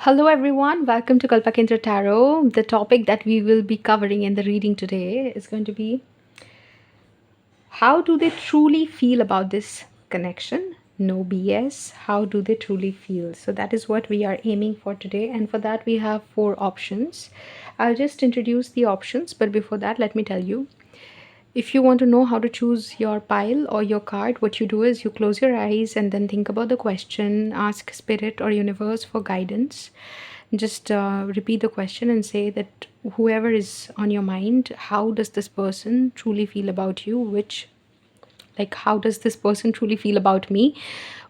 Hello, everyone. Welcome to Kalpa Kendra Tarot. The topic that we will be covering in the reading today is going to be how do they truly feel about this connection? No BS. How do they truly feel? So, that is what we are aiming for today. And for that, we have four options. I'll just introduce the options, but before that, let me tell you if you want to know how to choose your pile or your card, what you do is you close your eyes and then think about the question, ask spirit or universe for guidance. Just repeat the question and say that whoever is on your mind, how does this person truly feel about you? How does this person truly feel about me?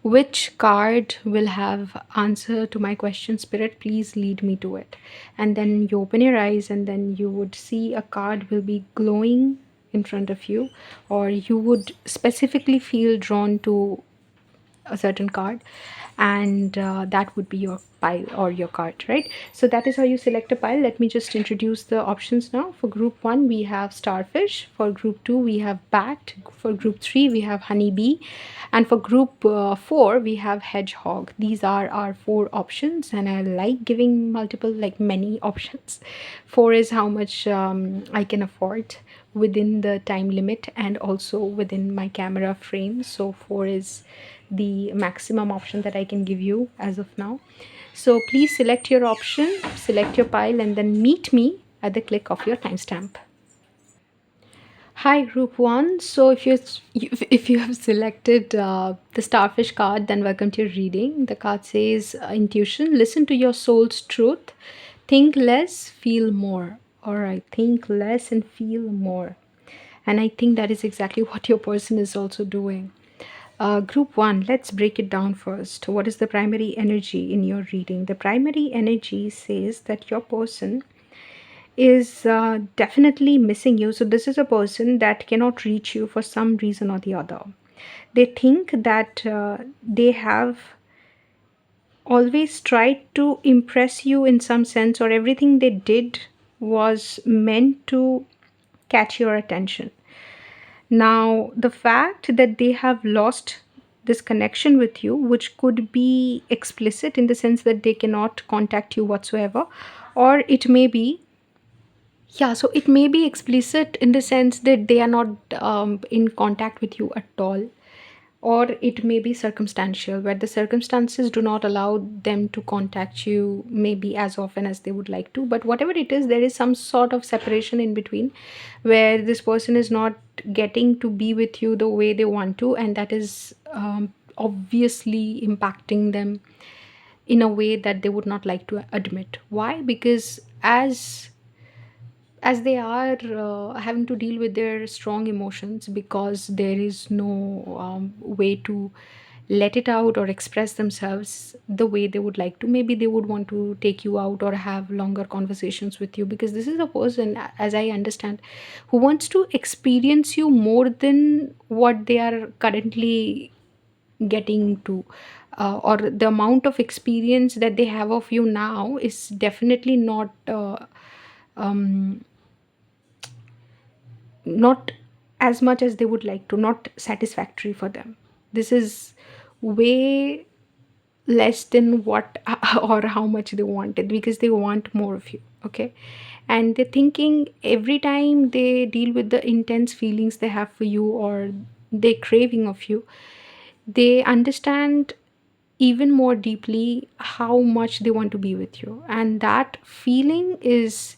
Which card will have answer to my question? Spirit, please lead me to it. And then you open your eyes and then you would see a card will be glowing in front of you, or you would specifically feel drawn to a certain card, and that would be your pile or your card, right? So that is how you select a pile. Let me just introduce the options now. For group 1 we have starfish, for group 2 we have bat, for group 3 we have honeybee, and for group 4 we have hedgehog. These are our four options, and I like giving multiple, like many options. 4 is how much I can afford within the time limit and also within my camera frame. So 4 is the maximum option that I can give you as of now. So please select your option, select your pile, and then meet me at the click of your timestamp. Hi, group 1. So if you have selected the starfish card, then welcome to your reading. The card says intuition, listen to your soul's truth, think less, feel more. All right, think less and feel more. And I think that is exactly what your person is also doing. Group 1, let's break it down first. What is the primary energy in your reading? The primary energy says that your person is definitely missing you. So, this is a person that cannot reach you for some reason or the other. They think that they have always tried to impress you in some sense, or everything they did was meant to catch your attention. Now, the fact that they have lost this connection with you, which could be explicit in the sense that they cannot contact you whatsoever, or it may be, yeah, so it may be explicit in the sense that they are not in contact with you at all, or it may be circumstantial where the circumstances do not allow them to contact you maybe as often as they would like to. But whatever it is, there is some sort of separation in between where this person is not getting to be with you the way they want to, and that is obviously impacting them in a way that they would not like to admit. Why? Because as they are having to deal with their strong emotions, because there is no way to let it out or express themselves the way they would like to. Maybe they would want to take you out or have longer conversations with you, because this is a person, as I understand, who wants to experience you more than what they are currently getting to, or the amount of experience that they have of you now is definitely um, not as much as they would like to, not satisfactory for them. This is way less than what or how much they wanted, because they want more of you. Okay, and they're thinking every time they deal with the intense feelings they have for you, or they craving of you, they understand even more deeply how much they want to be with you, and that feeling is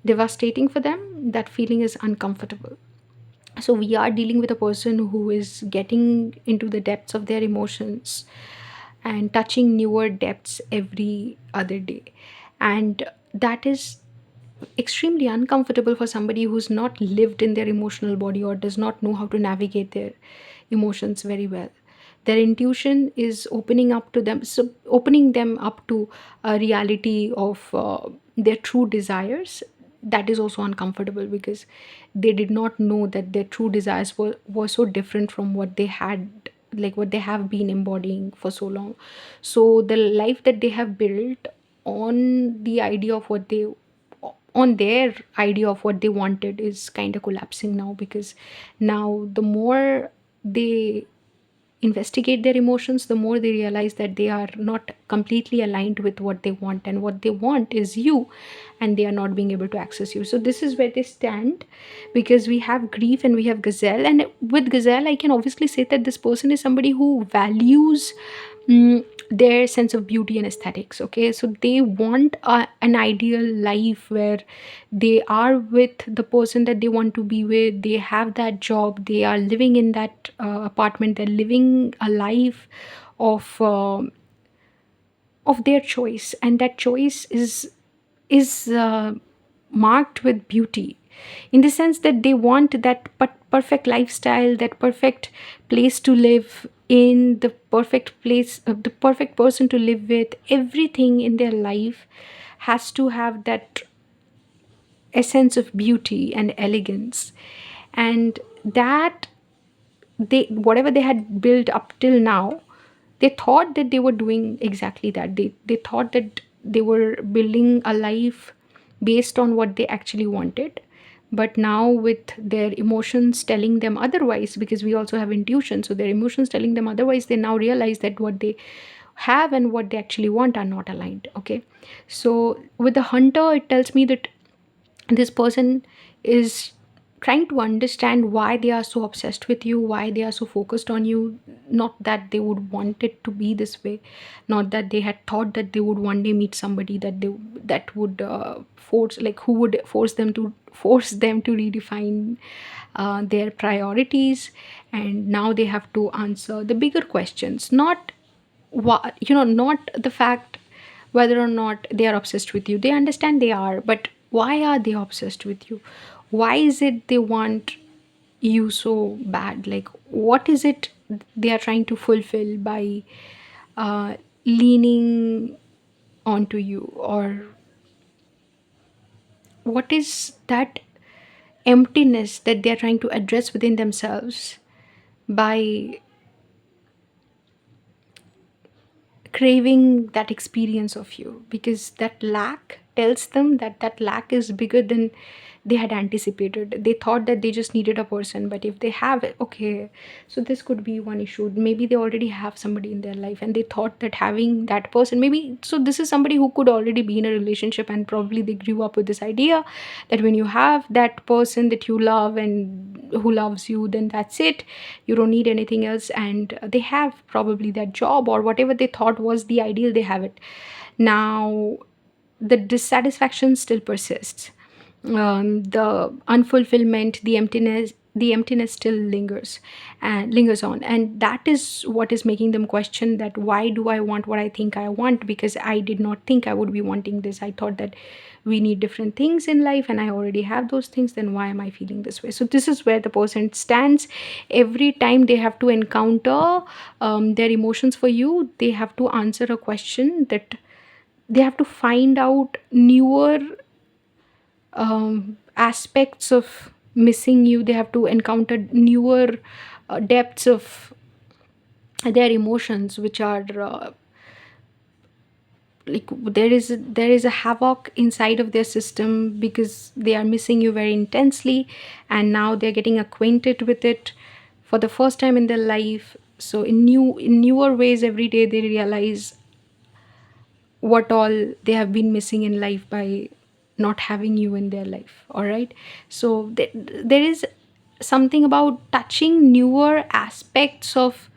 devastating for them. That feeling is uncomfortable. So we are dealing with a person who is getting into the depths of their emotions and touching newer depths every other day, and that is extremely uncomfortable for somebody who's not lived in their emotional body or does not know how to navigate their emotions very well. Their intuition is opening up to them, so opening them up to a reality of their true desires. That is also uncomfortable, because they did not know that their true desires were so different from what they had, like what they have been embodying for so long. So the life that they have built on the idea of what they on their idea of what they wanted is kind of collapsing now, because now the more they investigate their emotions, the more they realize that they are not completely aligned with what they want, and what they want is you, and they are not being able to access you. So this is where they stand, because we have grief and we have gazelle. And with gazelle, I can obviously say that this person is somebody who values their sense of beauty and aesthetics. Okay, so they want an ideal life where they are with the person that they want to be with, they have that job, they are living in that apartment, they're living a life of their choice, and that choice is marked with beauty, in the sense that they want that perfect lifestyle, that perfect place to live in, the perfect place, the perfect person to live with. Everything in their life has to have that essence of beauty and elegance, and that they, whatever they had built up till now, they thought that they were doing exactly that. They thought that they were building a life based on what they actually wanted. But now, with their emotions telling them otherwise, because we also have intuition, so their emotions telling them otherwise, they now realize that what they have and what they actually want are not aligned. Okay, so with the hunter, it tells me that this person is trying to understand why they are so obsessed with you, why they are so focused on you. Not that they would want it to be this way, not that they had thought that they would one day meet somebody that would force, like, who would force them to redefine their priorities. And now they have to answer the bigger questions, not what, not the fact whether or not they are obsessed with you. They understand they are, but why are they obsessed with you? Why is it they want you so bad? Like, what is it they are trying to fulfill by leaning onto you? Or what is that emptiness that they are trying to address within themselves by craving that experience of you? Because that lack tells them that that lack is bigger than they had anticipated. They thought that they just needed a person, but if they have it, okay, so this could be one issue. Maybe they already have somebody in their life, and they thought that having that person, maybe, so this is somebody who could already be in a relationship, and probably they grew up with this idea that when you have that person that you love and who loves you, then that's it, you don't need anything else. And they have probably that job or whatever they thought was the ideal, they have it. Now the dissatisfaction still persists, the unfulfillment, the emptiness still lingers on, and that is what is making them question that why do I want what I think I want? Because I did not think I would be wanting this. I thought that we need different things in life, and I already have those things. Then why am I feeling this way? So this is where the person stands. Every time they have to encounter their emotions for you, they have to answer a question, that they have to find out newer aspects of missing you. They have to encounter newer depths of their emotions, which are like, there is a havoc inside of their system, because they are missing you very intensely, and now they're getting acquainted with it for the first time in their life. So in newer ways, every day they realize what all they have been missing in life by not having you in their life. All right, so there is something about touching newer aspects of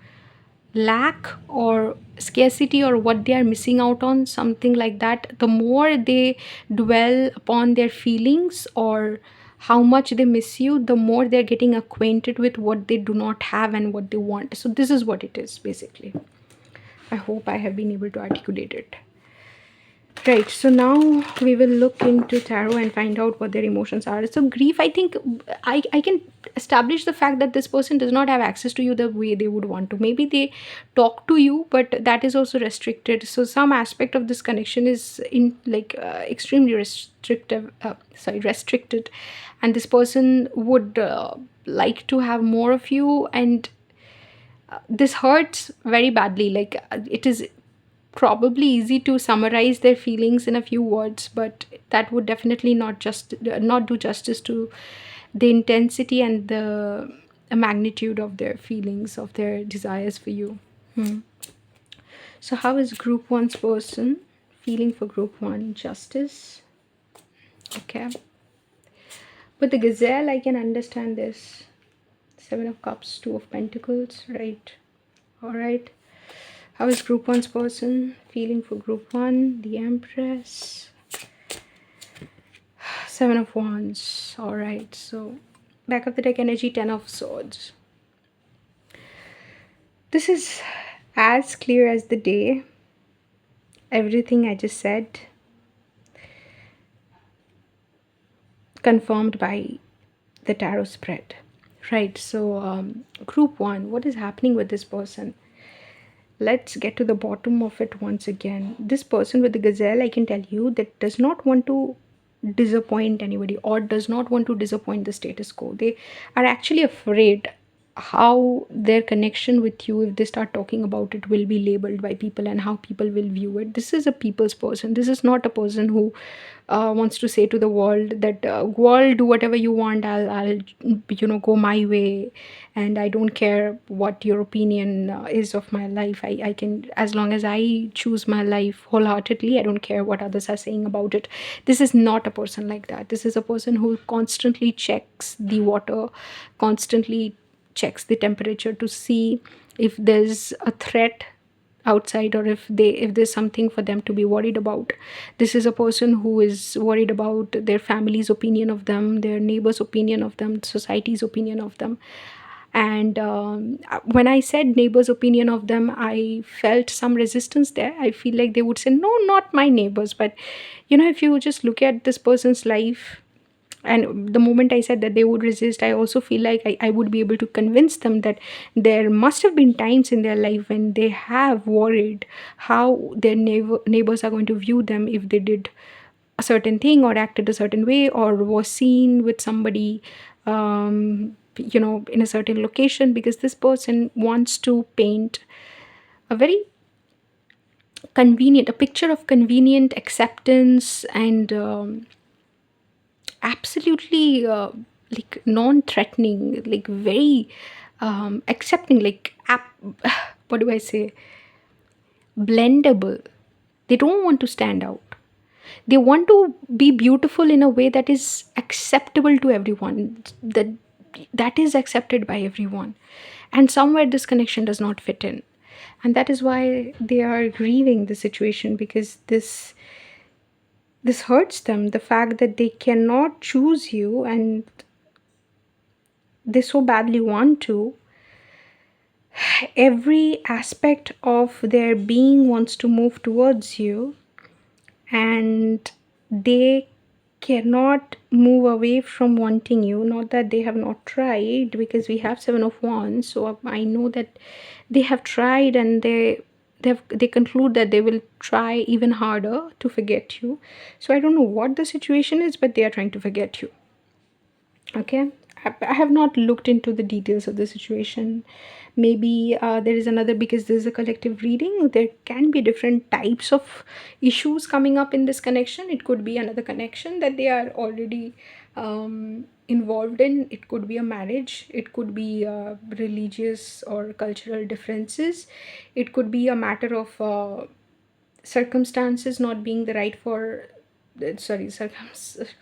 lack or scarcity, or what they are missing out on, something like that. The more they dwell upon their feelings or how much they miss you, the more they're getting acquainted with what they do not have and what they want. So this is what it is basically. I hope I have been able to articulate it. Right, so now we will look into tarot and find out what their emotions are. So, grief, I think I can establish the fact that this person does not have access to you the way they would want to. Maybe they talk to you, but that is also restricted. So, some aspect of this connection is in like extremely restricted, and this person would like to have more of you, and this hurts very badly. Like, it is probably easy to summarize their feelings in a few words, but that would definitely not do justice to the intensity and the a magnitude of their feelings, of their desires for you. Hmm. So, how is group one's person feeling for group one? Justice. Okay. With the gazelle, I can understand this. Seven of Cups, Two of Pentacles, right? All right. How is group one's person feeling for group one? The Empress. Seven of Wands. All right. So, back of the deck energy, Ten of Swords. This is as clear as the day. Everything I just said confirmed by the tarot spread. Right. So, group one, what is happening with this person? Let's get to the bottom of it once again. This person with the gazelle, I can tell you, that does not want to disappoint anybody or does not want to disappoint the status quo. They are actually afraid how their connection with you, if they start talking about it, will be labeled by people and how people will view it. This is a people's person. This is not a person who wants to say to the world that world, do whatever you want, I'll go my way, and I don't care what your opinion is of my life. I can, as long as I choose my life wholeheartedly, I don't care what others are saying about it. This is not a person like that. This is a person who constantly checks the water, constantly checks the temperature to see if there's a threat outside, or if there's something for them to be worried about. This is a person who is worried about their family's opinion of them, their neighbors' opinion of them, society's opinion of them. And when I said neighbors' opinion of them, I felt some resistance there. I feel like they would say, no, not my neighbors. But if you just look at this person's life, and the moment I said that they would resist, I also feel like I would be able to convince them that there must have been times in their life when they have worried how their neighbors are going to view them if they did a certain thing or acted a certain way or was seen with somebody in a certain location, because this person wants to paint a very convenient, a picture of convenient acceptance and absolutely like non-threatening, like very accepting, like what do I say, blendable. They don't want to stand out. They want to be beautiful in a way that is acceptable to everyone, that is accepted by everyone. And somewhere this connection does not fit in, and that is why they are grieving the situation, because this hurts them, the fact that they cannot choose you and they so badly want to. Every aspect of their being wants to move towards you, and they cannot move away from wanting you. Not that they have not tried, because we have Seven of Wands, so I know that they have tried, and they conclude that they will try even harder to forget you. So I don't know what the situation is, but they are trying to forget you. Okay. I have not looked into the details of the situation. Maybe there is another, because this is a collective reading, there can be different types of issues coming up in this connection. It could be another connection that they are already involved in. It could be a marriage. It could be religious or cultural differences. It could be a matter of circumstances not being the right for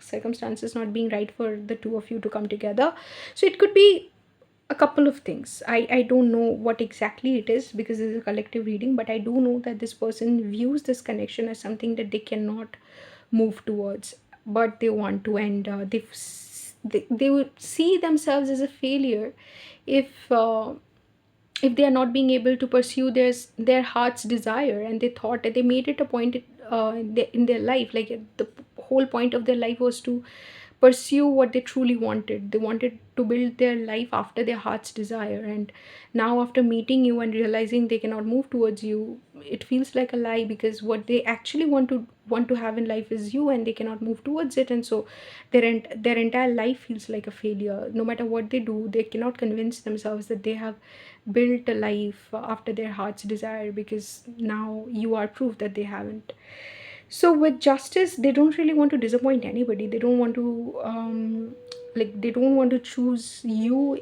circumstances not being right for the two of you to come together. So it could be a couple of things. I don't know what exactly it is, because this is a collective reading, but I do know that this person views this connection as something that they cannot move towards, but they want to. And they would see themselves as a failure if they are not being able to pursue their heart's desire. And they thought that they made it a point in their life, like the whole point of their life was to pursue what they truly wanted. They wanted to build their life after their heart's desire, and now after meeting you and realizing they cannot move towards you, it feels like a lie, because what they actually want to have in life is you, and they cannot move towards it. And so their entire life feels like a failure. No matter what they do, they cannot convince themselves that they have built a life after their heart's desire, because now you are proof that they haven't. So with justice, they don't really want to disappoint anybody. They don't want to they don't want to choose you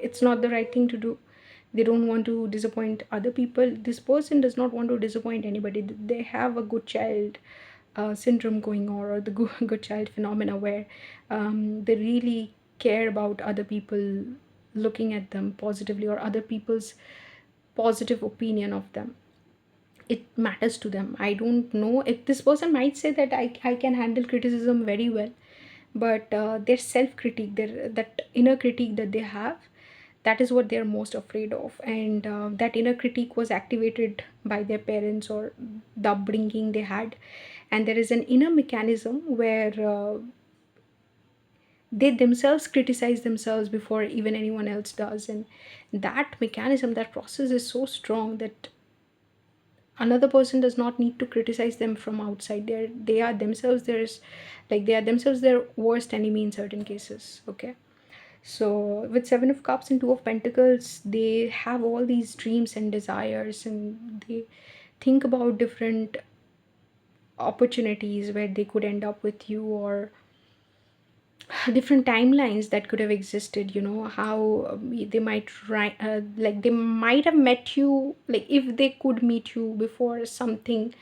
it's not the right thing to do. They don't want to disappoint other people. This person does not want to disappoint anybody. They have a good child syndrome going on, or the good child phenomena, where they really care about other people looking at them positively, or other people's positive opinion of them. It matters to them. I don't know if this person might say that I can handle criticism very well, but their self critique, their that inner critique that they have, that is what they're most afraid of. And that inner critique was activated by their parents or the upbringing they had. And there is an inner mechanism where they themselves criticize themselves before even anyone else does. And that mechanism, that process is so strong that another person does not need to criticize them from outside. They are themselves, there's like they are themselves their worst enemy in certain cases. Okay, so with Seven of Cups and Two of Pentacles, they have all these dreams and desires, and they think about different opportunities where they could end up with you, or different timelines that could have existed. You know how they might write, like they might have met you, like if they could meet you before something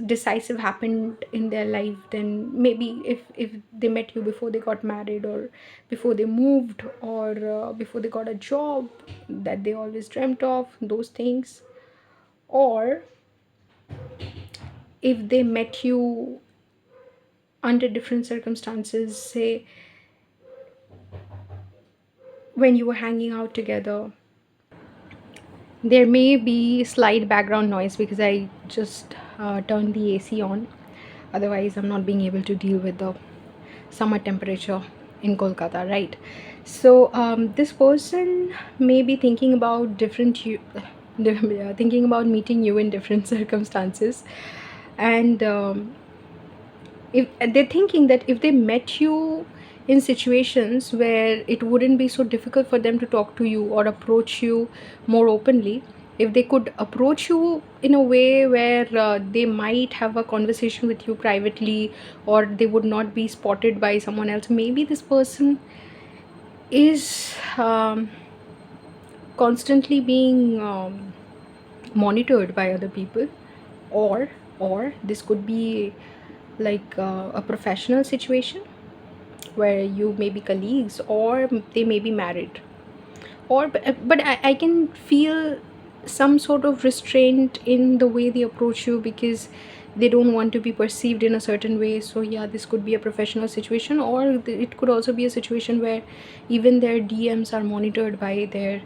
decisive happened in their life, then maybe if they met you before they got married, or before they moved, or before they got a job that they always dreamt of, those things. Or if they met you under different circumstances, say when you were hanging out together. There may be slight background noise because I just turned the AC on. Otherwise, I'm not being able to deal with the summer temperature in Kolkata, right? So, this person may be thinking about thinking about meeting you in different circumstances, and if they're thinking that if they met you in situations where it wouldn't be so difficult for them to talk to you or approach you more openly, if they could approach you in a way where they might have a conversation with you privately, or they would not be spotted by someone else, maybe this person is constantly being monitored by other people. Or this could be like a professional situation where you may be colleagues, or they may be married. Or but I can feel some sort of restraint in the way they approach you, because they don't want to be perceived in a certain way. So yeah, this could be a professional situation, or it could also be a situation where even their DMs are monitored by their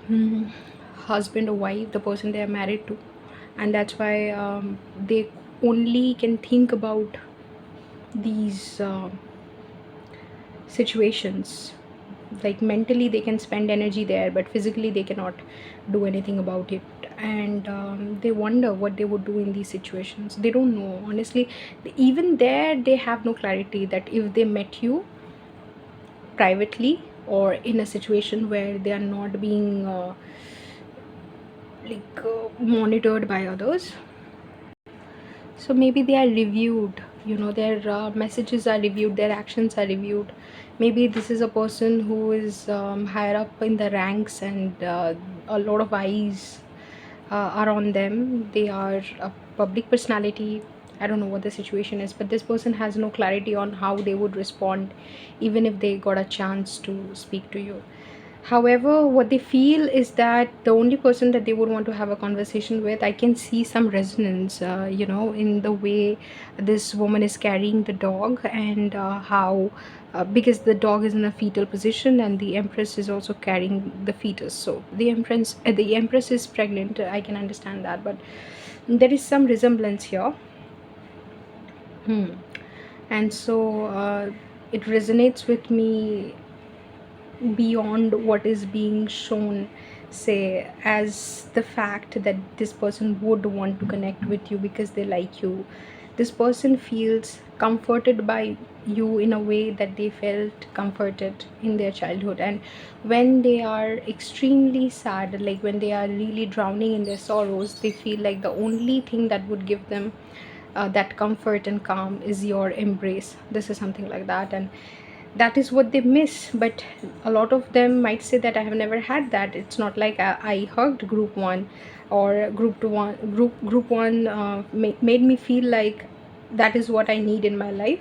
hmm, husband or wife, the person they are married to. And that's why they only can think about these situations. Like mentally they can spend energy there, but physically they cannot do anything about it. And they wonder what they would do in these situations. They don't know, honestly. Even there they have no clarity that if they met you privately, or in a situation where they are not being monitored by others, so maybe they are reviewed. Their messages are reviewed, their actions are reviewed. Maybe this is a person who is higher up in the ranks, and a lot of eyes are on them. They are a public personality. I don't know what the situation is, but this person has no clarity on how they would respond even if they got a chance to speak to you. However, what they feel is that the only person that they would want to have a conversation with, I can see some resonance, in the way this woman is carrying the dog, and how, because the dog is in a fetal position, and the Empress is also carrying the fetus. So the Empress is pregnant. I can understand that, but there is some resemblance here. Hmm. And so it resonates with me beyond what is being shown, say, as the fact that this person would want to connect with you because they like you. This person feels comforted by you in a way that they felt comforted in their childhood. And when they are extremely sad, like when they are really drowning in their sorrows, they feel like the only thing that would give them that comfort and calm is your embrace. This is something like that. And that is what they miss. But a lot of them might say that I have never had that. It's not like I hugged group one or group one made me feel like that is what I need in my life.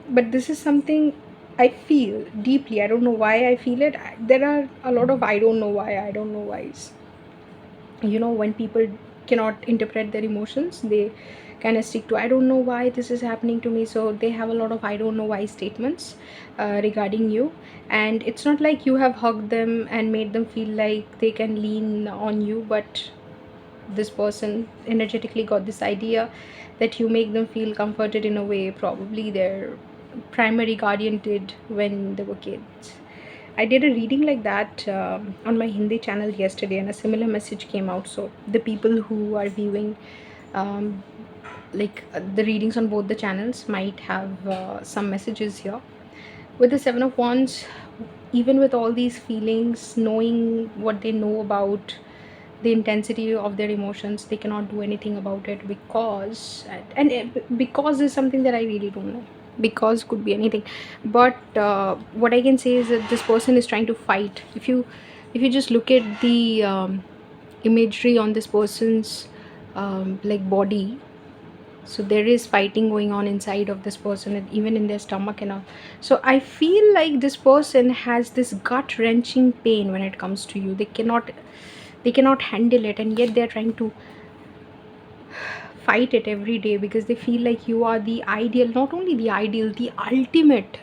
But this is something I feel deeply. I don't know why I feel it. There are a lot of I don't know why's. When people cannot interpret their emotions, they kind of stick to I don't know why this is happening to me. So they have a lot of I don't know why statements regarding you. And it's not like you have hugged them and made them feel like they can lean on you, but this person energetically got this idea that you make them feel comforted in a way probably their primary guardian did when they were kids. I did a reading like that on my Hindi channel yesterday, and a similar message came out. So the people who are viewing the readings on both the channels might have some messages here. With the Seven of Wands, even with all these feelings, knowing what they know about the intensity of their emotions, they cannot do anything about it because, because is something that I really don't know. Because could be anything, but what I can say is that this person is trying to fight. If you just look at the imagery on this person's body, so there is fighting going on inside of this person, and even in their stomach and all. So I feel like this person has this gut wrenching pain when it comes to you. They cannot handle it, and yet they're trying to fight it every day because they feel like you are the ideal, not only the ideal, the ultimate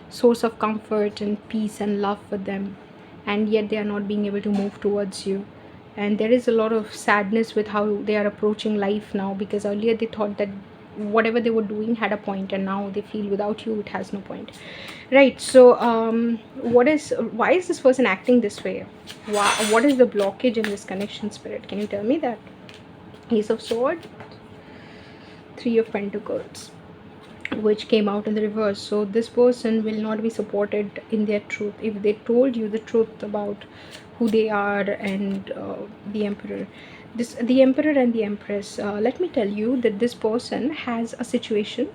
source of comfort and peace and love for them. And yet they are not being able to move towards you. And there is a lot of sadness with how they are approaching life now, because earlier they thought that whatever they were doing had a point, and now they feel without you it has no point. Right. So why is this person acting this way? What is the blockage in this connection, spirit? Can you tell me that? Ace of Swords, Three of Pentacles, which came out in the reverse. So this person will not be supported in their truth. If they told you the truth about who they are, and the Emperor, the Emperor and the Empress, let me tell you that this person has a situation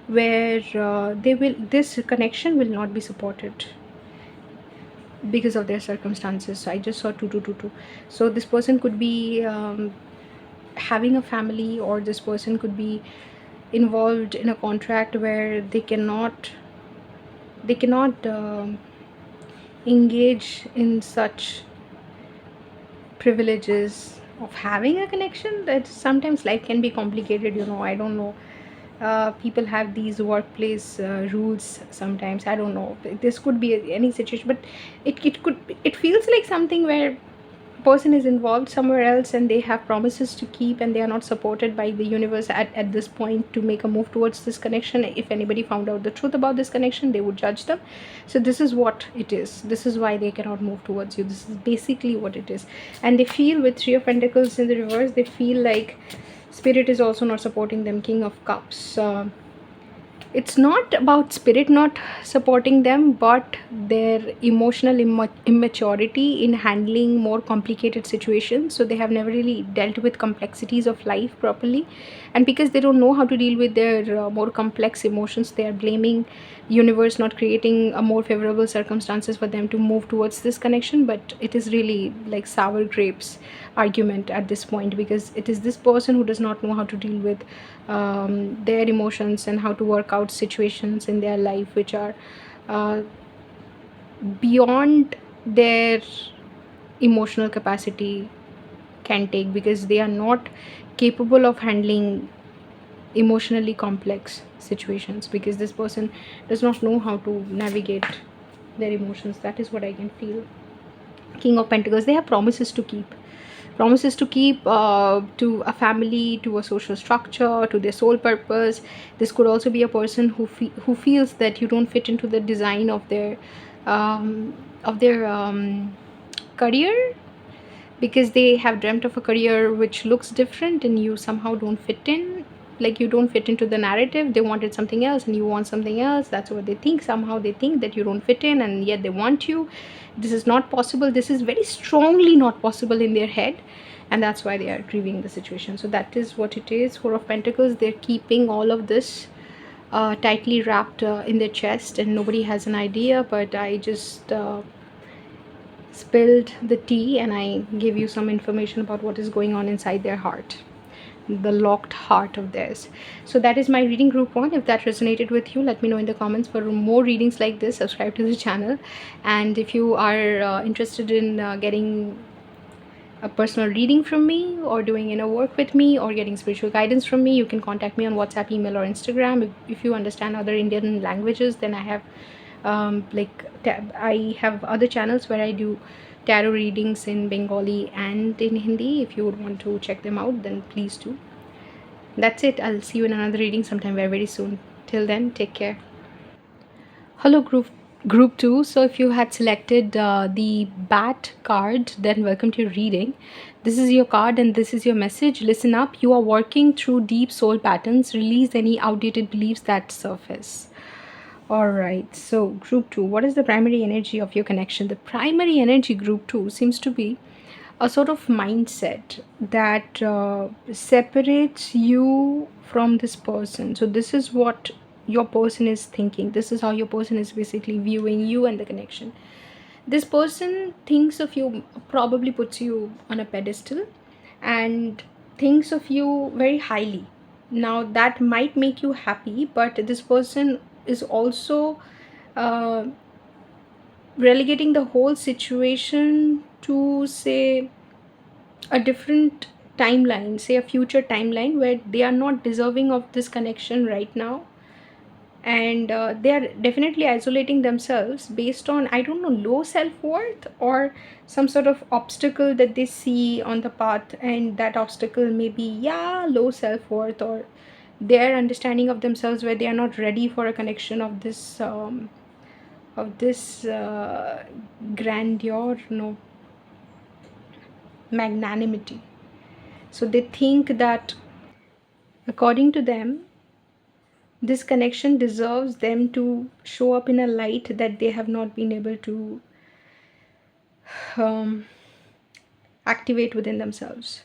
where this connection will not be supported because of their circumstances. So I just saw 2222. So this person could be having a family, or this person could be involved in a contract where they cannot engage in such privileges of having a connection. That sometimes life can be complicated. I don't know. People have these workplace rules sometimes. I don't know, this could be any situation, but it feels like something where person is involved somewhere else, and they have promises to keep, and they are not supported by the universe at this point to make a move towards this connection. If anybody found out the truth about this connection, they would judge them. So this is what it is. This is why they cannot move towards you. This is basically what it is. And they feel, with Three of Pentacles in the reverse, they feel like spirit is also not supporting them. King of Cups, it's not about spirit not supporting them, but their emotional immaturity in handling more complicated situations. So they have never really dealt with complexities of life properly, and because they don't know how to deal with their more complex emotions, they are blaming universe not creating a more favorable circumstances for them to move towards this connection. But it is really like sour grapes argument at this point, because it is this person who does not know how to deal with their emotions, and how to work out situations in their life which are uh, beyond their emotional capacity can take, because they are not capable of handling emotionally complex situations, because this person does not know how to navigate their emotions. That is what I can feel. King of Pentacles, they have promises to keep to a family, to a social structure, to their sole purpose. This could also be a person who feels that you don't fit into the design of their um, career, because they have dreamt of a career which looks different, and you somehow don't fit in. Like, you don't fit into the narrative. They wanted something else and you want something else. That's what they think. Somehow they think that you don't fit in, and yet they want you. This is not possible. This is very strongly not possible in their head, and that's why they are grieving the situation. So that is what it is. Four of Pentacles, they're keeping all of this tightly wrapped in their chest, and nobody has an idea, but I just spilled the tea and I give you some information about what is going on inside their heart, the locked heart of theirs. So that is my reading group one. If that resonated with you, let me know in the comments. For more readings like this, subscribe to the channel. And if you are interested in getting a personal reading from me, or doing inner work with me, or getting spiritual guidance from me, you can contact me on WhatsApp, email, or Instagram. If you understand other Indian languages, then I have I have other channels where I do tarot readings in Bengali and in Hindi. If you would want to check them out, then please do. That's it. I'll see you in another reading sometime very, very soon. Till then, take care. Hello, group 2. So if you had selected the bat card, then welcome to your reading. This is your card and this is your message. Listen up. You are working through deep soul patterns. Release any outdated beliefs that surface. All right. So group 2, what is the primary energy of your connection? The primary energy, group 2, seems to be a sort of mindset that separates you from this person. So this is what your person is thinking. This is how your person is basically viewing you and the connection. This person thinks of you, probably puts you on a pedestal and thinks of you very highly. Now that might make you happy, but this person is also uh, relegating the whole situation to, say, a different timeline, say a future timeline, where they are not deserving of this connection right now. And they are definitely isolating themselves based on, I don't know, low self-worth or some sort of obstacle that they see on the path. And that obstacle may be, yeah, low self-worth, or their understanding of themselves, where they are not ready for a connection of this grandeur, no, magnanimity. So they think that, according to them, this connection deserves them to show up in a light that they have not been able to um, activate within themselves.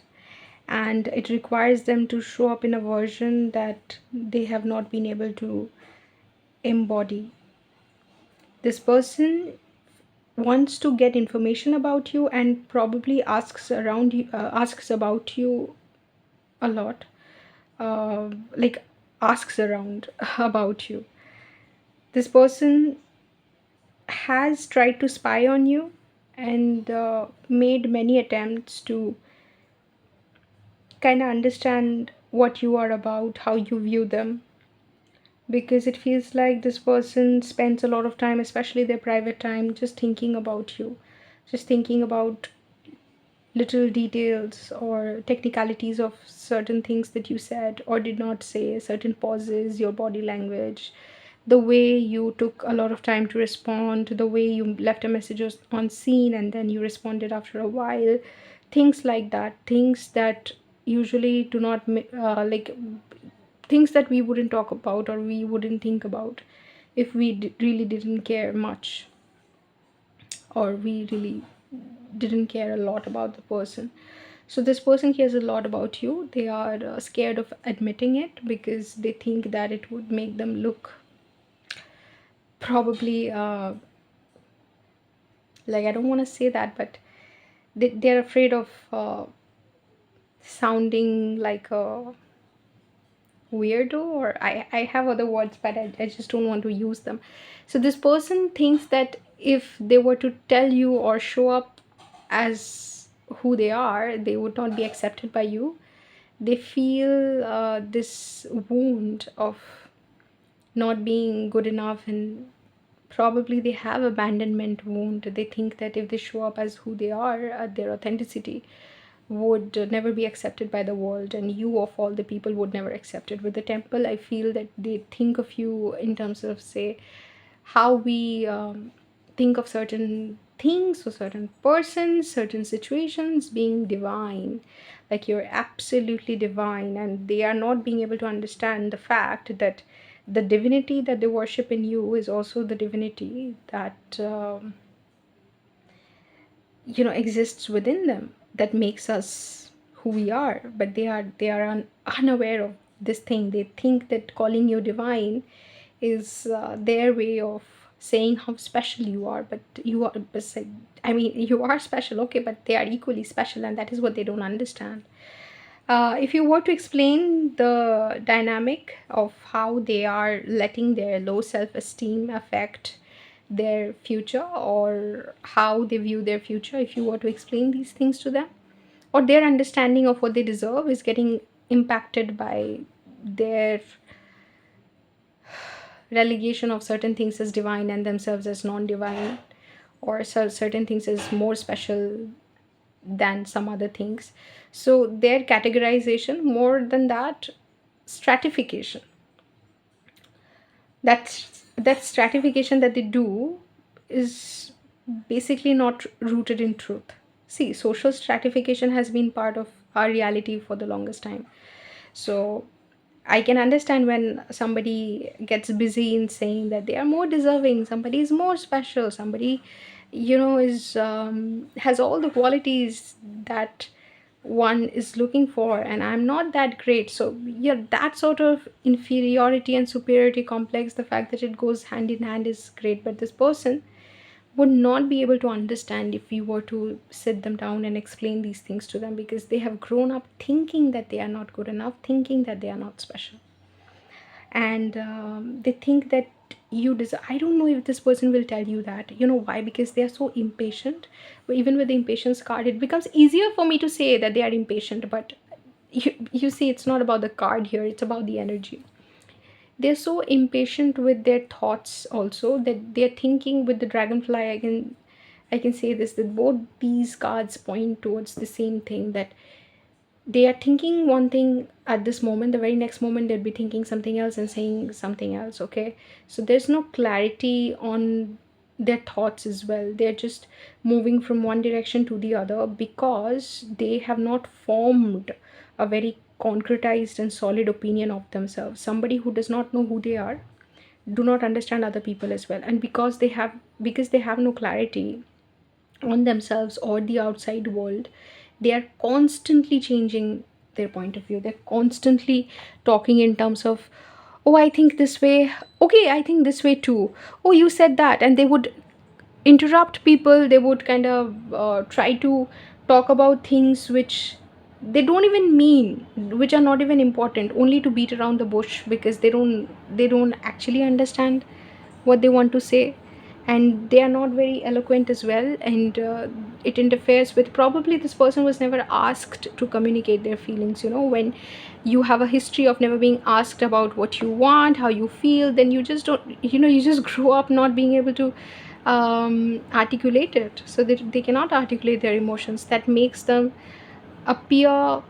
And it requires them to show up in a version that they have not been able to embody. This person wants to get information about you and probably asks about you a lot, like asks around about you. This person has tried to spy on you and made many attempts to kind of understand what you are about, how you view them, because it feels like this person spends a lot of time, especially their private time, just thinking about you, just thinking about little details or technicalities of certain things that you said or did not say, certain pauses, your body language, the way you took a lot of time to respond, the way you left a message on scene and then you responded after a while, things like that, things that usually do not like, things that we wouldn't talk about or we wouldn't think about if we really didn't care much, or we really didn't care a lot about the person. So this person cares a lot about you. They are scared of admitting it because they think that it would make them look probably like, I don't want to say that, but they're afraid of sounding like a weirdo, or I have other words, but I just don't want to use them. So this person thinks that if they were to tell you or show up as who they are, they would not be accepted by you. They feel this wound of not being good enough, and probably they have abandonment wound. They think that if they show up as who they are, their authenticity would never be accepted by the world, and you of all the people would never accept it. With the temple, I feel that they think of you in terms of, say, how we think of certain things or certain persons, certain situations being divine, like you're absolutely divine, and they are not being able to understand the fact that the divinity that they worship in you is also the divinity that exists within them, that makes us who we are. But they are unaware of this thing. They think that calling you divine is their way of saying how special you are. But you are, I mean, you are special, okay, but they are equally special, and that is what they don't understand. If you were to explain the dynamic of how they are letting their low self-esteem affect their future, or how they view their future, if you were to explain these things to them, or their understanding of what they deserve is getting impacted by their relegation of certain things as divine and themselves as non-divine, or certain things as more special than some other things. So their categorization, more than that, stratification, that stratification that they do is basically not rooted in truth. See, social stratification has been part of our reality for the longest time. So I can understand when somebody gets busy in saying that they are more deserving, somebody is more special, somebody, is has all the qualities that one is looking for, and I'm not that great. So yeah, that sort of inferiority and superiority complex, the fact that it goes hand in hand is great, but this person would not be able to understand if we were to sit them down and explain these things to them, because they have grown up thinking that they are not good enough, thinking that they are not special, and they think that you deserve. I don't know if this person will tell you that. You know why? Because they are so impatient. But even with the impatience card, it becomes easier for me to say that they are impatient, but you see, it's not about the card here, it's about the energy. They're so impatient with their thoughts also, that they're thinking with the dragonfly. I can say this, that both these cards point towards the same thing, that they are thinking one thing at this moment, the very next moment they'll be thinking something else and saying something else. Okay, so there's no clarity on their thoughts as well. They're just moving from one direction to the other, because they have not formed a very concretized and solid opinion of themselves. Somebody who does not know who they are do not understand other people as well, and because they have no clarity on themselves or the outside world, they are constantly changing their point of view. They're constantly talking in terms of, oh, I think this way, okay, I think this way too, oh, you said that, and they would interrupt people. They would kind of try to talk about things which they don't even mean, which are not even important, only to beat around the bush, because they don't actually understand what they want to say, and they are not very eloquent as well, and it interferes with, probably this person was never asked to communicate their feelings. When you have a history of never being asked about what you want, how you feel, then you just don't, you just grow up not being able to articulate it. So they cannot articulate their emotions. That makes them appear, I'll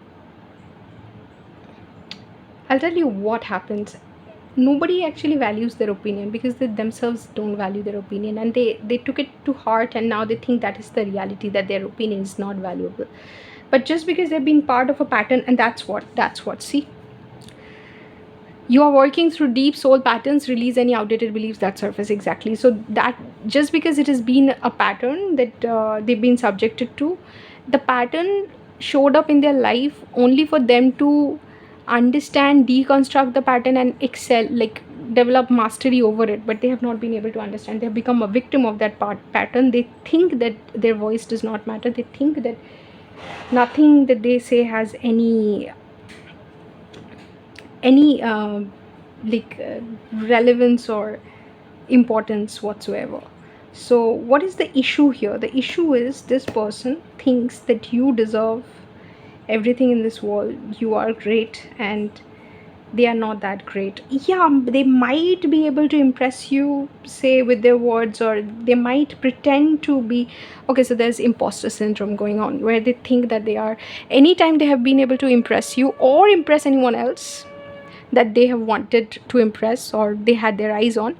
tell you what happens. Nobody actually values their opinion, because they themselves don't value their opinion, and they took it to heart, and now they think that is the reality, that their opinion is not valuable. But just because they've been part of a pattern, and that's what see, you are working through deep soul patterns, release any outdated beliefs that surface. Exactly. So that, just because it has been a pattern that they've been subjected to, the pattern showed up in their life only for them to understand, deconstruct the pattern, and excel, like develop mastery over it. But they have not been able to understand. They have become a victim of that pattern. They think that their voice does not matter. They think that nothing that they say has any relevance or importance whatsoever. So what is the issue here? The issue is, this person thinks that you deserve everything in this world, you are great, and they are not that great. Yeah, they might be able to impress you, say, with their words, or they might pretend to be okay. So there's imposter syndrome going on, where they think that they are, anytime they have been able to impress you or impress anyone else that they have wanted to impress, or they had their eyes on,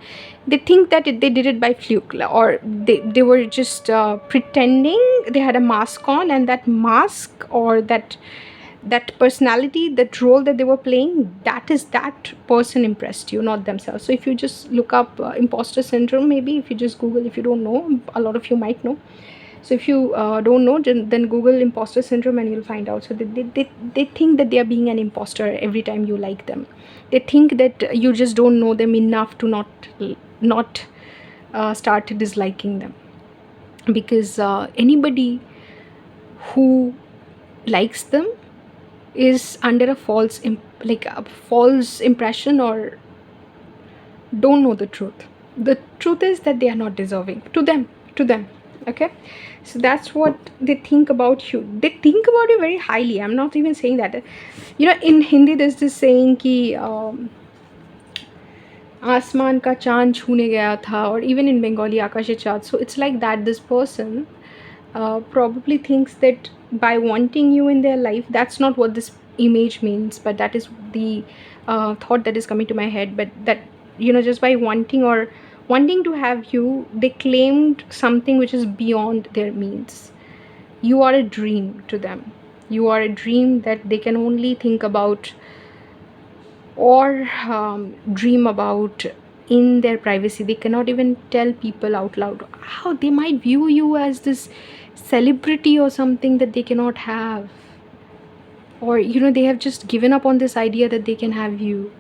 they think that they did it by fluke, or they were just pretending. They had a mask on, and that mask, or that personality, that role that they were playing, that person impressed you, not themselves. So if you just look up imposter syndrome, maybe if you just Google, if you don't know, a lot of you might know, So if you don't know, then Google imposter syndrome and you'll find out. So they think that they are being an imposter every time you like them. They think that you just don't know them enough to not start disliking them, because anybody who likes them is under a like a false impression, or don't know the truth. The truth is that they are not deserving to them. Okay, so that's what they think about you. They think about you very highly. I'm not even saying that. In Hindi there's this saying ki आसमान का चाँद छूने गया था, or even in Bengali आकाशे चाँद. So it's like that this person probably thinks that by wanting you in their life, that's not what this image means, but that is the thought that is coming to my head. But that, just by wanting to have you, they claimed something which is beyond their means. You are a dream to them. You are a dream that they can only think about, or dream about in their privacy. They cannot even tell people out loud. How they might view you as this celebrity or something that they cannot have, or they have just given up on this idea that they can have you,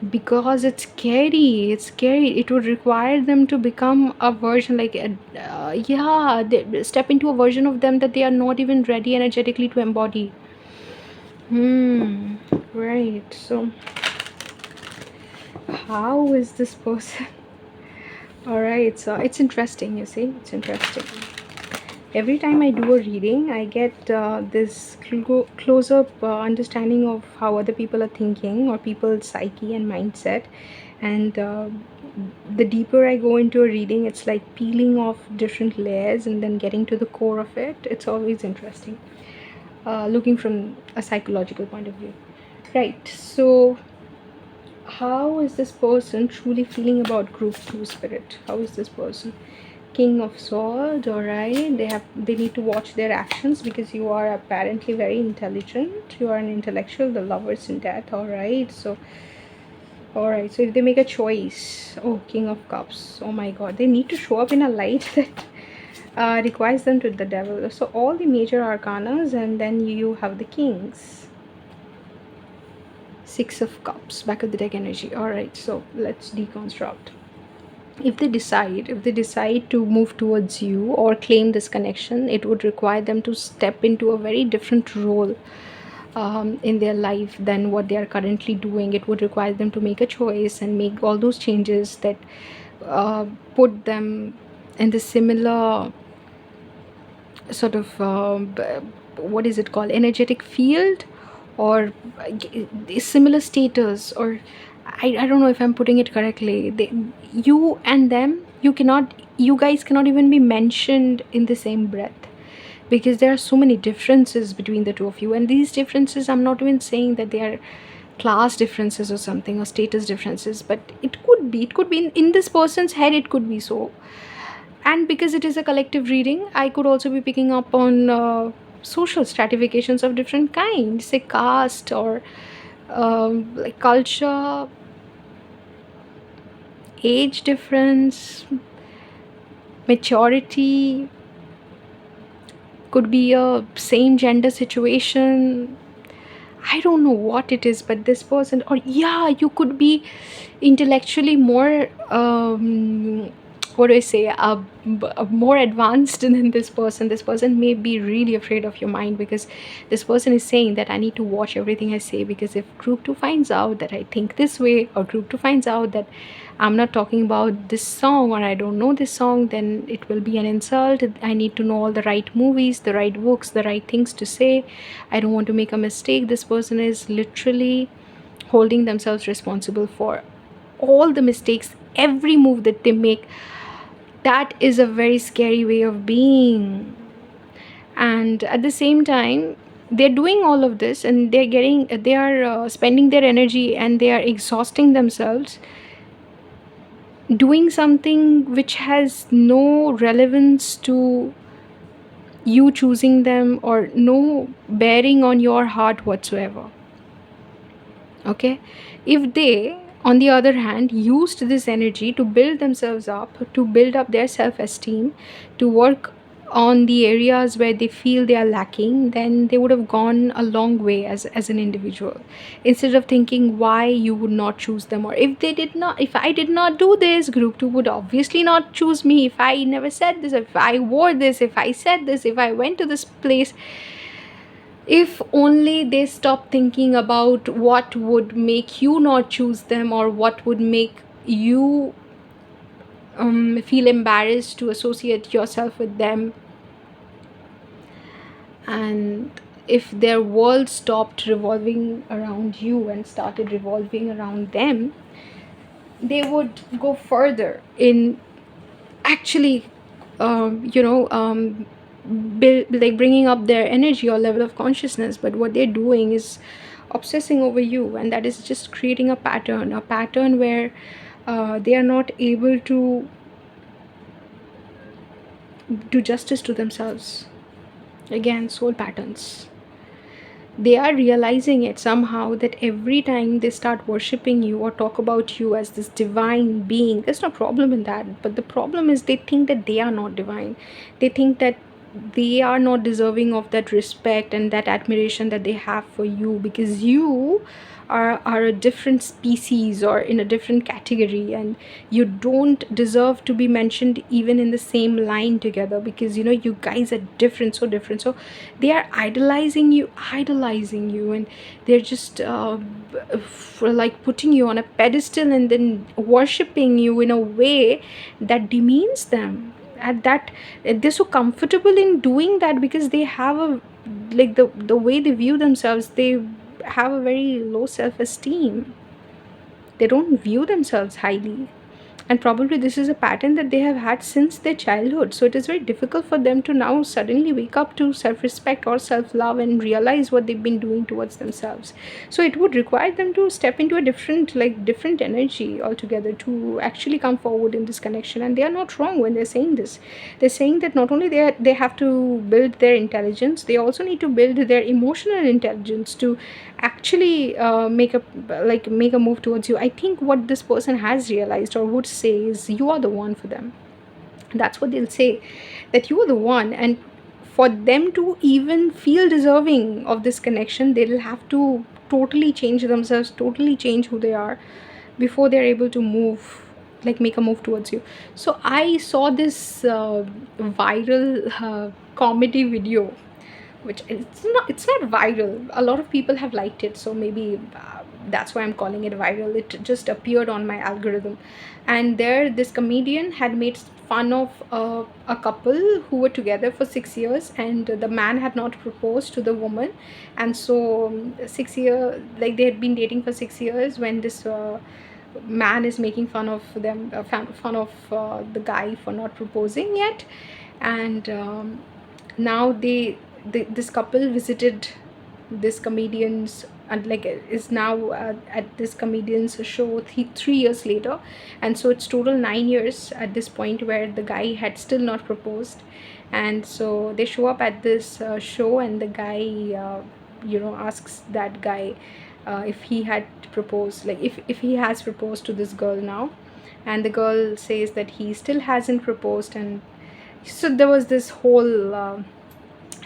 because it's scary. It would require them to become a version, like they step into a version of them that they are not even ready energetically to embody. Right. So how is this person? All right, so it's interesting. You see, it's interesting. Every time I do a reading, I get this close-up understanding of how other people are thinking, or people's psyche and mindset. And the deeper I go into a reading, it's like peeling off different layers and then getting to the core of it. It's always interesting, looking from a psychological point of view. Right, so how is this person truly feeling about group 2 spirit? How is this person? King of Swords. All right, they need to watch their actions, because you are apparently very intelligent. You are an intellectual. The Lovers in Death. All right, so if they make a choice, King of Cups, oh my god, they need to show up in a light that requires them to the devil. So all the major arcanas, and then you have the kings. Six of Cups, back of the deck energy. All right, so let's deconstruct. If they decide to move towards you or claim this connection, it would require them to step into a very different role in their life than what they are currently doing. It would require them to make a choice and make all those changes that put them in the similar sort of what is it called, energetic field, or similar status, or I don't know if I'm putting it correctly. You and them, you guys cannot even be mentioned in the same breath, because there are so many differences between the two of you. And these differences, I'm not even saying that they are class differences or something, or status differences, but it could be in this person's head, it could be so. And because it is a collective reading, I could also be picking up on social stratifications of different kinds, say caste, or like culture, age difference, maturity, could be a same gender situation. I don't know what it is, but this person, or you could be intellectually more what do I say, more advanced than this person. This person may be really afraid of your mind, because this person is saying that I need to watch everything I say, because if group 2 finds out that I think this way, or group 2 finds out that I'm not talking about this song, or I don't know this song, then it will be an insult. I need to know all the right movies, the right books, the right things to say. I don't want to make a mistake. This person is literally holding themselves responsible for all the mistakes, every move that they make. That is a very scary way of being. And at the same time, they're doing all of this, and they are spending their energy, and they are exhausting themselves doing something which has no relevance to you choosing them, or no bearing on your heart whatsoever. Okay, if they, on the other hand, used this energy to build themselves up, to build up their self-esteem, to work on the areas where they feel they are lacking, then they would have gone a long way as an individual, instead of thinking why you would not choose them. Or if I did not do this, group 2 would obviously not choose me. If I never said this, if I wore this, if I said this, if I went to this place. If only they stop thinking about what would make you not choose them, or what would make you feel embarrassed to associate yourself with them. And if their world stopped revolving around you and started revolving around them, they would go further in actually like bringing up their energy or level of consciousness. But what they're doing is obsessing over you, and that is just creating a pattern where they are not able to do justice to themselves. Again, soul patterns. They are realizing it somehow, that every time they start worshipping you or talk about you as this divine being, there's no problem in that. But the problem is they think that they are not divine. They think that they are not deserving of that respect and that admiration that they have for you, because you are a different species or in a different category, and you don't deserve to be mentioned even in the same line together, because you guys are different, so different. So they are idolizing you, and they're just for like putting you on a pedestal and then worshipping you in a way that demeans them. At that, they're so comfortable in doing that because they have a, like, the way they view themselves, they have a very low self-esteem. They don't view themselves highly, and probably this is a pattern that they have had since their childhood. So it is very difficult for them to now suddenly wake up to self-respect or self-love and realize what they've been doing towards themselves. So it would require them to step into a different energy altogether to actually come forward in this connection. And they are not wrong when they're saying this. They're saying that not only they have to build their intelligence, they also need to build their emotional intelligence to actually make a move towards you. I think what this person has realized or would say is, you are the one for them. That's what they'll say, that you are the one. And for them to even feel deserving of this connection, they'll have to totally change themselves, totally change who they are, before they're able to make a move towards you. So I saw this viral comedy video, which it's not viral. A lot of people have liked it, so maybe that's why I'm calling it viral. It just appeared on my algorithm, and there this comedian had made fun of a couple who were together for 6 years, and the man had not proposed to the woman. And so 6 year, like, they had been dating for 6 years when this man is making fun of them, fun of the guy for not proposing yet. And now this couple visited this comedian's, and like is now at this comedian's show 3 years later. And so it's total 9 years at this point where the guy had still not proposed. And so they show up at this show, and the guy asks that guy if he had proposed, like if he has proposed to this girl now. And the girl says that he still hasn't proposed. And so there was this whole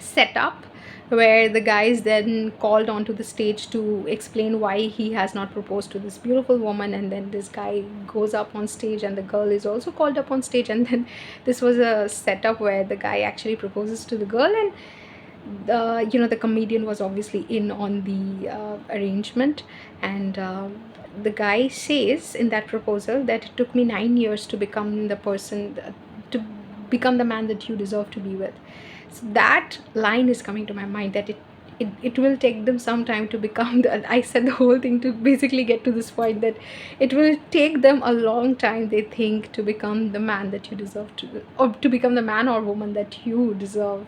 setup where the guy is then called onto the stage to explain why he has not proposed to this beautiful woman. And then this guy goes up on stage, and the girl is also called up on stage. And then this was a setup where the guy actually proposes to the girl. And the comedian was obviously in on the arrangement. And the guy says in that proposal that it took me 9 years to become the person, to become the man that you deserve to be with. So that line is coming to my mind, that it will take them some time to become I said the whole thing to basically get to this point, that it will take them a long time, they think, to become the man that you deserve to, or to become the man or woman that you deserve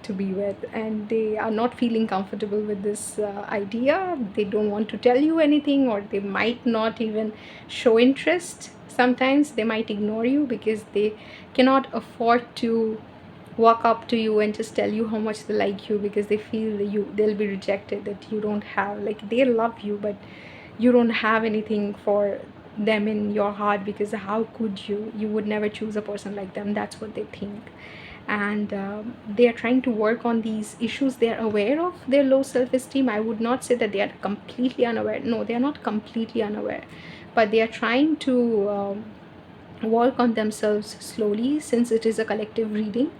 to be with. And they are not feeling comfortable with this idea. They don't want to tell you anything, or they might not even show interest. Sometimes they might ignore you because they cannot afford to walk up to you and just tell you how much they like you, because they feel they'll be rejected, that you don't have, like, they love you but you don't have anything for them in your heart, because how could you would never choose a person like them. That's what they think. and they are trying to work on these issues. They are aware of their low self-esteem. I would not say that they are completely unaware. No, they are not completely unaware, but they are trying to work on themselves slowly. Since it is a collective reading,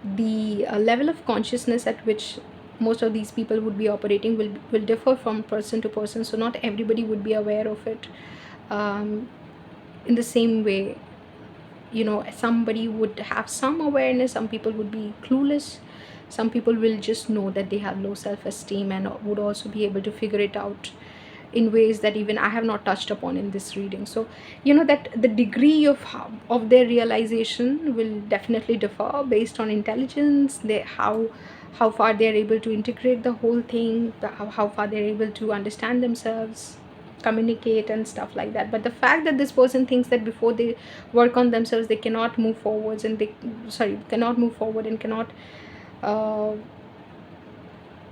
the level of consciousness at which most of these people would be operating will differ from person to person, so not everybody would be aware of it in the same way. Somebody would have some awareness, some people would be clueless, some people will just know that they have low self-esteem and would also be able to figure it out in ways that even I have not touched upon in this reading. So that the degree of their realization will definitely differ based on intelligence, how far they are able to integrate the whole thing, how far they're able to understand themselves, communicate and stuff like that. But the fact that this person thinks that before they work on themselves they cannot move forwards, and they cannot move forward and cannot uh,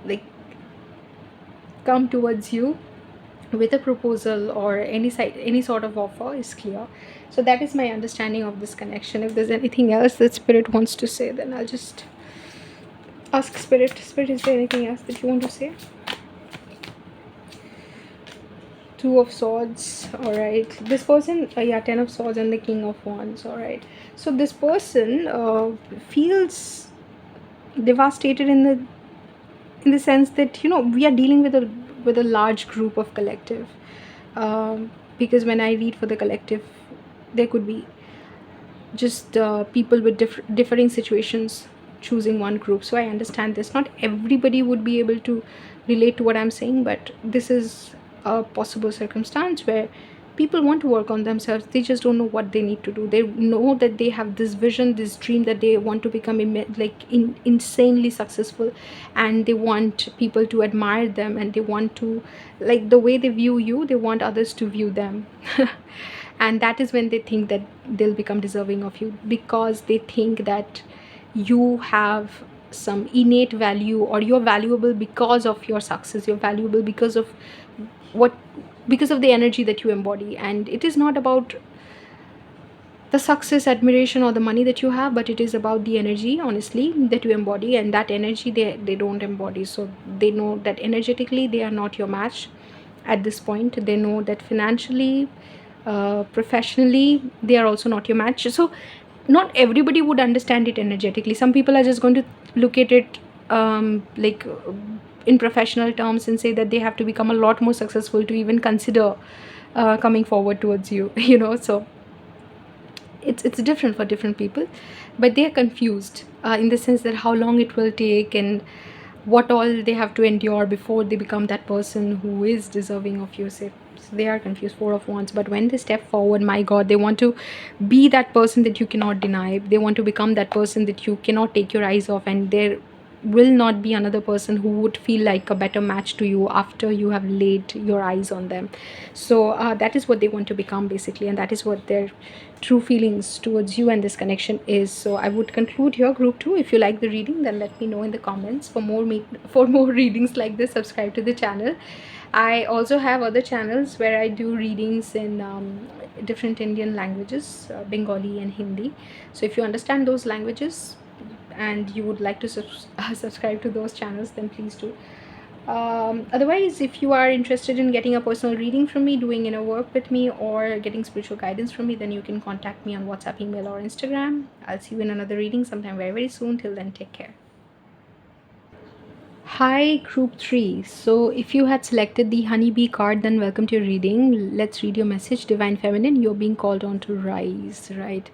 like come towards you with a proposal or any sort of offer is clear. So that is my understanding of this connection. If there's anything else that spirit wants to say, then I'll just ask spirit, is there anything else that you want to say? Two of Swords. All right, this person, yeah, Ten of Swords and the King of Wands. All right, so this person feels devastated in the sense that we are dealing with a large group of collective, because when I read for the collective, there could be just people with differing situations choosing one group. So I understand this, not everybody would be able to relate to what I'm saying, but this is a possible circumstance where people want to work on themselves. They just don't know what they need to do. They know that they have this vision, this dream, that they want to become insanely successful, and they want people to admire them, and they want to, like, the way they view you, they want others to view them. And that is when they think that they'll become deserving of you, because they think that you have some innate value, or you're valuable because of your success, you're valuable because of what because of the energy that you embody. And it is not about the success, admiration, or the money that you have, but it is about the energy, honestly, that you embody. And that energy they don't embody, so they know that energetically they are not your match at this point. They know that financially, professionally, they are also not your match. So not everybody would understand it energetically. Some people are just going to look at it in professional terms and say that they have to become a lot more successful to even consider coming forward towards you. So it's different for different people, but they are confused in the sense that how long it will take and what all they have to endure before they become that person who is deserving of your say. So they are confused. Four of Wands. But when they step forward, my God, they want to be that person that you cannot deny. They want to become that person that you cannot take your eyes off, and there will not be another person who would feel like a better match to you after you have laid your eyes on them. So that is what they want to become, basically, and that is what their true feelings towards you and this connection is. So I would conclude here, group 2. If you like the reading, then let me know in the comments. For more readings like this, subscribe to the channel. I also have other channels where I do readings in different Indian languages, Bengali and Hindi. So if you understand those languages and you would like to subscribe to those channels, then please do. Otherwise, if you are interested in getting a personal reading from me, doing inner work with me, or getting spiritual guidance from me, then you can contact me on WhatsApp, email, or Instagram. I'll see you in another reading sometime very, very soon. Till then, take care. Hi, group 3. So if you had selected the honeybee card, then welcome to your reading. Let's read your message. Divine Feminine, you're being called on to rise, right?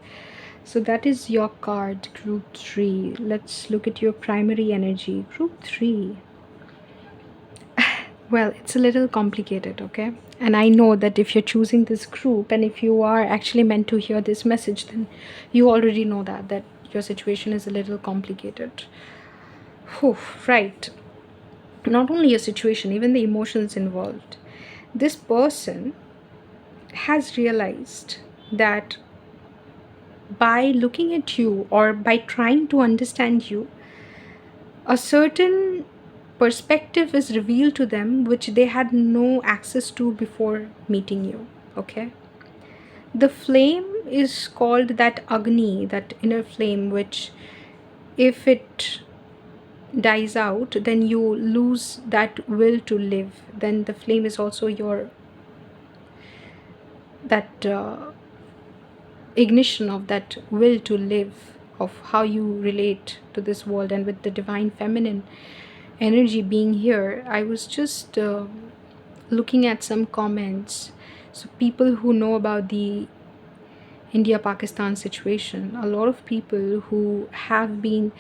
So that is your card, group 3. Let's look at your primary energy. Group 3. Well, it's a little complicated, okay? And I know that if you're choosing this group and if you are actually meant to hear this message, then you already know that your situation is a little complicated. Whew, right. Not only your situation, even the emotions involved. This person has realized that by looking at you or by trying to understand you, a certain perspective is revealed to them which they had no access to before meeting you, okay? The flame is called that Agni, that inner flame, which if it dies out, then you lose that will to live. Then the flame is also your, that ignition of that will to live, of how you relate to this world. And with the divine feminine energy being here, I was just looking at some comments. So people who know about the India Pakistan situation, a lot of people who have been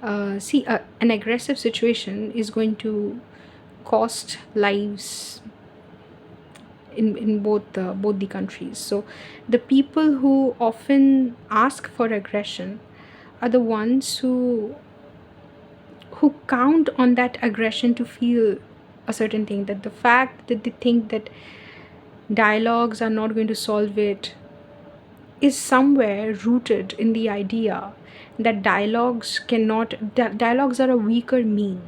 an aggressive situation is going to cost lives in both the countries. So the people who often ask for aggression are the ones who count on that aggression to feel a certain thing, that the fact that they think that dialogues are not going to solve it is somewhere rooted in the idea that dialogues are a weaker mean,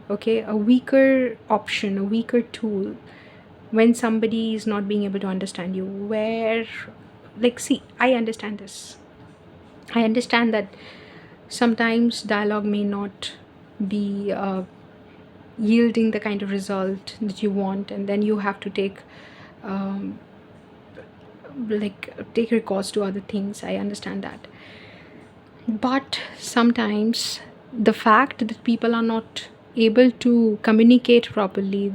okay, a weaker option, a weaker tool when somebody is not being able to understand you. Where, like, see, I understand this. I understand that sometimes dialogue may not be yielding the kind of result that you want, and then you have to um, take recourse to other things. I understand that. But sometimes the fact that people are not able to communicate properly,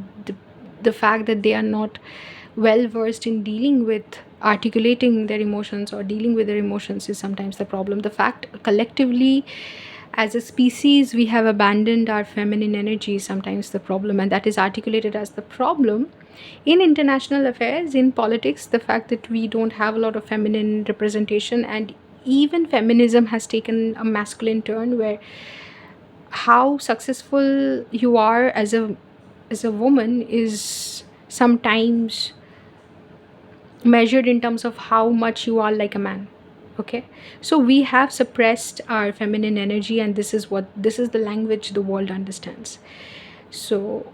the fact that they are not well versed in dealing with articulating their emotions or dealing with their emotions is sometimes the problem. The fact collectively as a species we have abandoned our feminine energy is sometimes the problem, and that is articulated as the problem in international affairs, in politics. The fact that we don't have a lot of feminine representation, and even feminism has taken a masculine turn, where how successful you are as a woman is sometimes measured in terms of how much you are like a man. Okay, so we have suppressed our feminine energy, and this is the language the world understands. So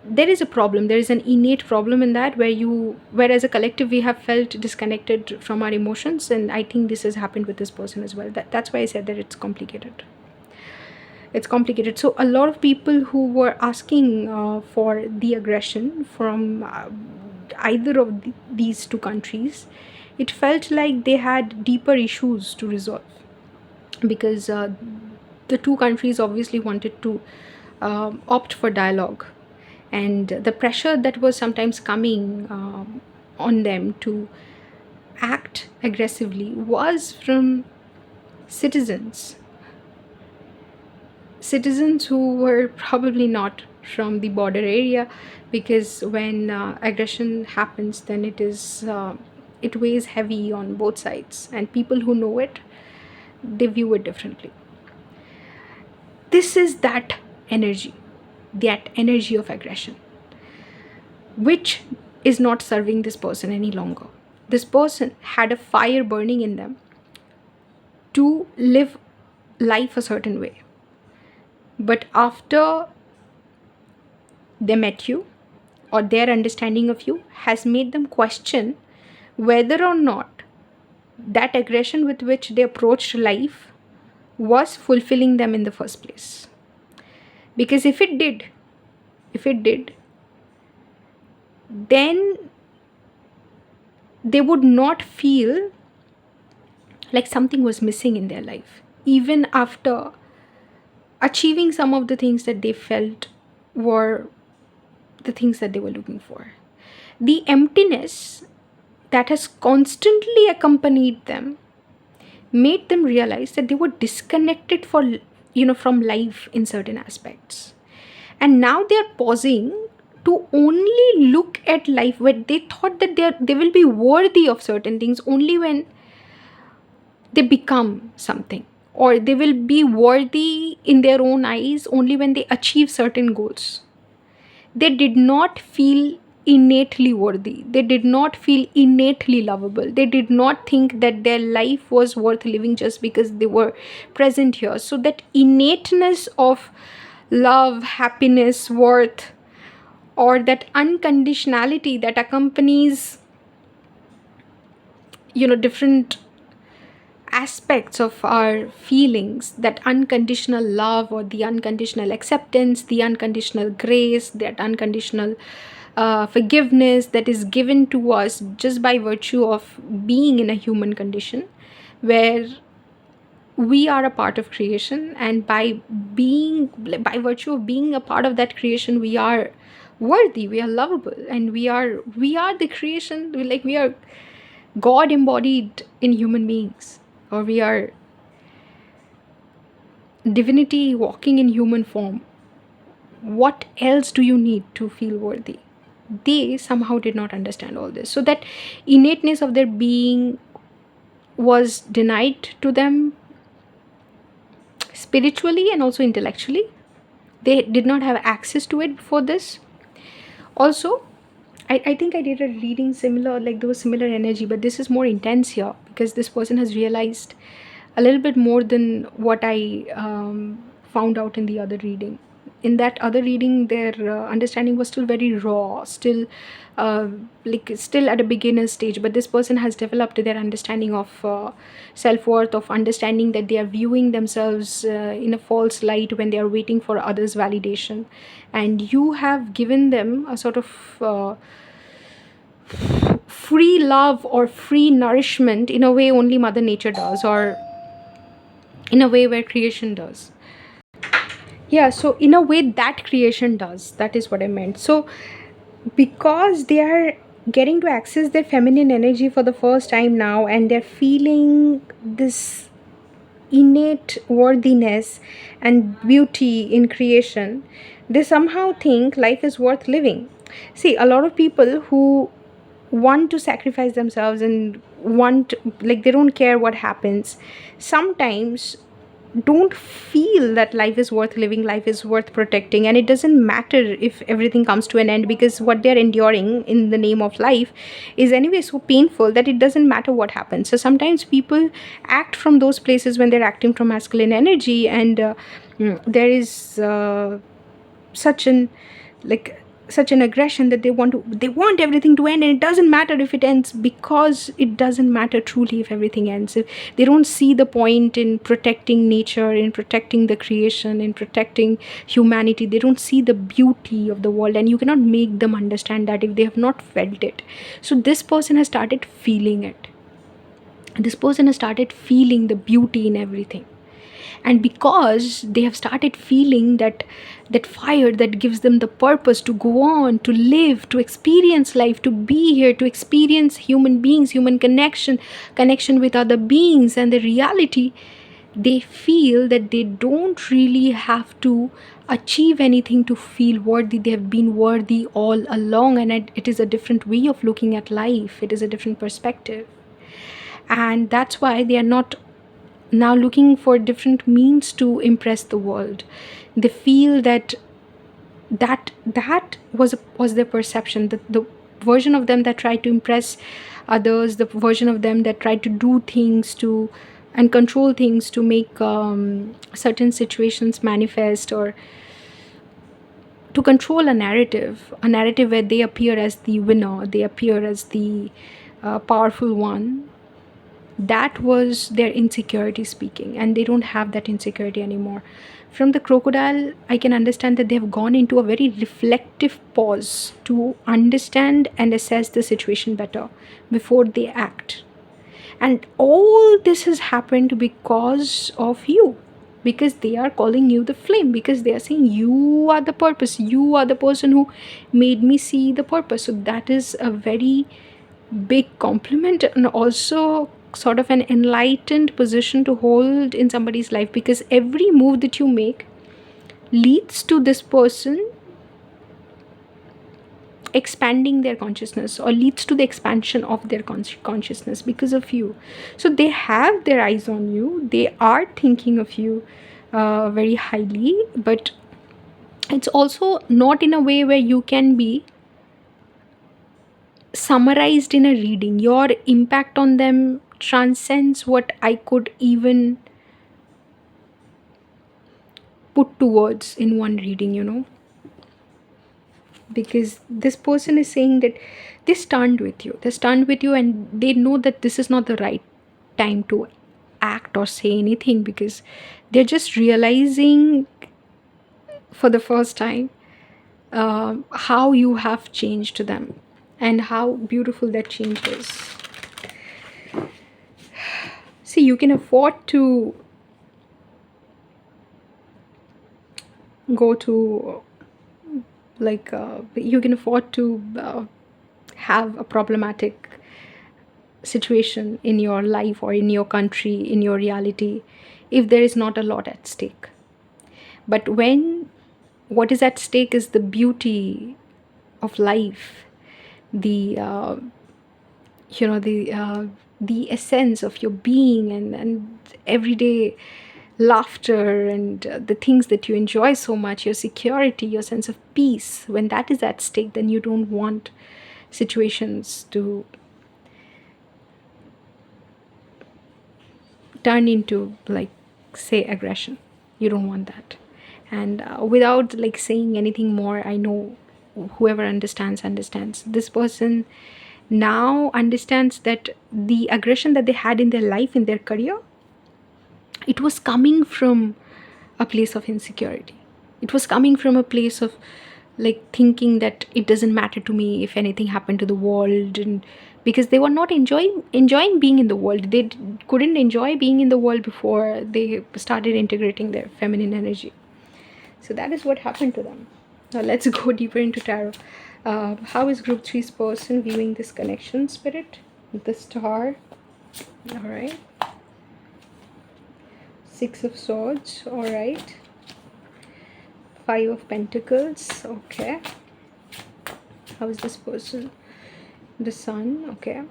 there is a problem, there is an innate problem in that, where as a collective we have felt disconnected from our emotions. And I think this has happened with this person as well. That's why I said that it's complicated. So a lot of people who were asking for the aggression from either of these two countries, it felt like they had deeper issues to resolve, because the two countries obviously wanted to opt for dialogue, and the pressure that was sometimes coming on them to act aggressively was from citizens who were probably not from the border area, because when aggression happens, then it weighs heavy on both sides, and people who know it, they view it differently. This is that energy of aggression, which is not serving this person any longer. This person had a fire burning in them to live life a certain way. But after they met you, or their understanding of you has made them question whether or not that aggression with which they approached life was fulfilling them in the first place. Because if it did, then they would not feel like something was missing in their life, even after achieving some of the things that they felt were the things that they were looking for. The emptiness that has constantly accompanied them made them realize that they were disconnected from life in certain aspects. And now they are pausing to only look at life, where they thought that they will be worthy of certain things only when they become something, or they will be worthy in their own eyes only when they achieve certain goals. They did not feel innately worthy. They did not feel innately lovable. They did not think that their life was worth living just because they were present here. So that innateness of love, happiness, worth, or that unconditionality that accompanies different aspects of our feelings, that unconditional love or the unconditional acceptance, the unconditional grace, that unconditional forgiveness that is given to us just by virtue of being in a human condition, where we are a part of creation, and by virtue of being a part of that creation, we are worthy, we are lovable, and we are the creation. We are God embodied in human beings, or we are divinity walking in human form. What else do you need to feel worthy? They somehow did not understand all this, so that innateness of their being was denied to them spiritually and also intellectually. They did not have access to it before this. Also, I think I did a reading similar, like there was similar energy, but this is more intense here because this person has realized a little bit more than what I found out in the other reading. In that other reading, their understanding was still very raw, still still at a beginner stage. But this person has developed their understanding of self-worth, of understanding that they are viewing themselves in a false light when they are waiting for others' validation. And you have given them a sort of free love or free nourishment in a way only Mother Nature does, or in a way where creation does. Yeah, so in a way that creation does, that is what I meant. So because they are getting to access their feminine energy for the first time now, and they're feeling this innate worthiness and beauty in creation, they somehow think life is worth living. See, a lot of people who want to sacrifice themselves and want, like, they don't care what happens, sometimes don't feel that life is worth living, life is worth protecting, and it doesn't matter if everything comes to an end, because what they're enduring in the name of life is anyway so painful that it doesn't matter what happens. So sometimes people act from those places when they're acting from masculine energy, and there is such an like such an aggression that they want everything to end, and it doesn't matter if it ends, because it doesn't matter truly if everything ends. If they don't see the point in protecting nature, in protecting the creation, in protecting humanity, they don't see the beauty of the world, and you cannot make them understand that if they have not felt it. So this person has started feeling it. This person has started feeling the beauty in everything, and because they have started feeling that fire that gives them the purpose to go on, to live, to experience life, to be here, to experience human beings, human connection with other beings and the reality, they feel that they don't really have to achieve anything to feel worthy. They have been worthy all along, and it is a different way of looking at life, it is a different perspective. And that's why they are not now looking for different means to impress the world. They feel that was their perception, that the version of them that tried to impress others, the version of them that tried to do things to and control things to make certain situations manifest, or to control a narrative where they appear as the winner, they appear as the powerful one. That was their insecurity speaking, and they don't have that insecurity anymore. From the crocodile, I can understand that they have gone into a very reflective pause to understand and assess the situation better before they act. And all this has happened because of you, because they are calling you the flame, because they are saying you are the purpose, you are the person who made me see the purpose. So that is a very big compliment, and also sort of an enlightened position to hold in somebody's life, because every move that you make leads to this person expanding their consciousness, or leads to the expansion of their consciousness because of you. So they have their eyes on you, they are thinking of you very highly, but it's also not in a way where you can be summarized in a reading. Your impact on them transcends what I could even put to words in one reading. Because this person is saying that they're stunned with you, and they know that this is not the right time to act or say anything, because they're just realizing for the first time how you have changed to them and how beautiful that change is. See, you can afford to go to you can afford to have a problematic situation in your life or in your country, in your reality, if there is not a lot at stake. But when what is at stake is the beauty of life, the the essence of your being, and everyday laughter, and the things that you enjoy so much, your security, your sense of peace, when that is at stake, then you don't want situations to turn into, like, say, aggression. You don't want that. And without like saying anything more, I know whoever understands. This person now understands that the aggression that they had in their life, in their career, it was coming from a place of insecurity. It was coming from a place of like thinking that it doesn't matter to me if anything happened to the world, and because they were not enjoying being in the world. They couldn't enjoy being in the world before they started integrating their feminine energy. So that is what happened to them. Now let's go deeper into tarot. How is group three's person viewing this connection, spirit? The star. All right. Six of Swords. All right. Five of Pentacles. Okay. How is this person? The Sun. Okay.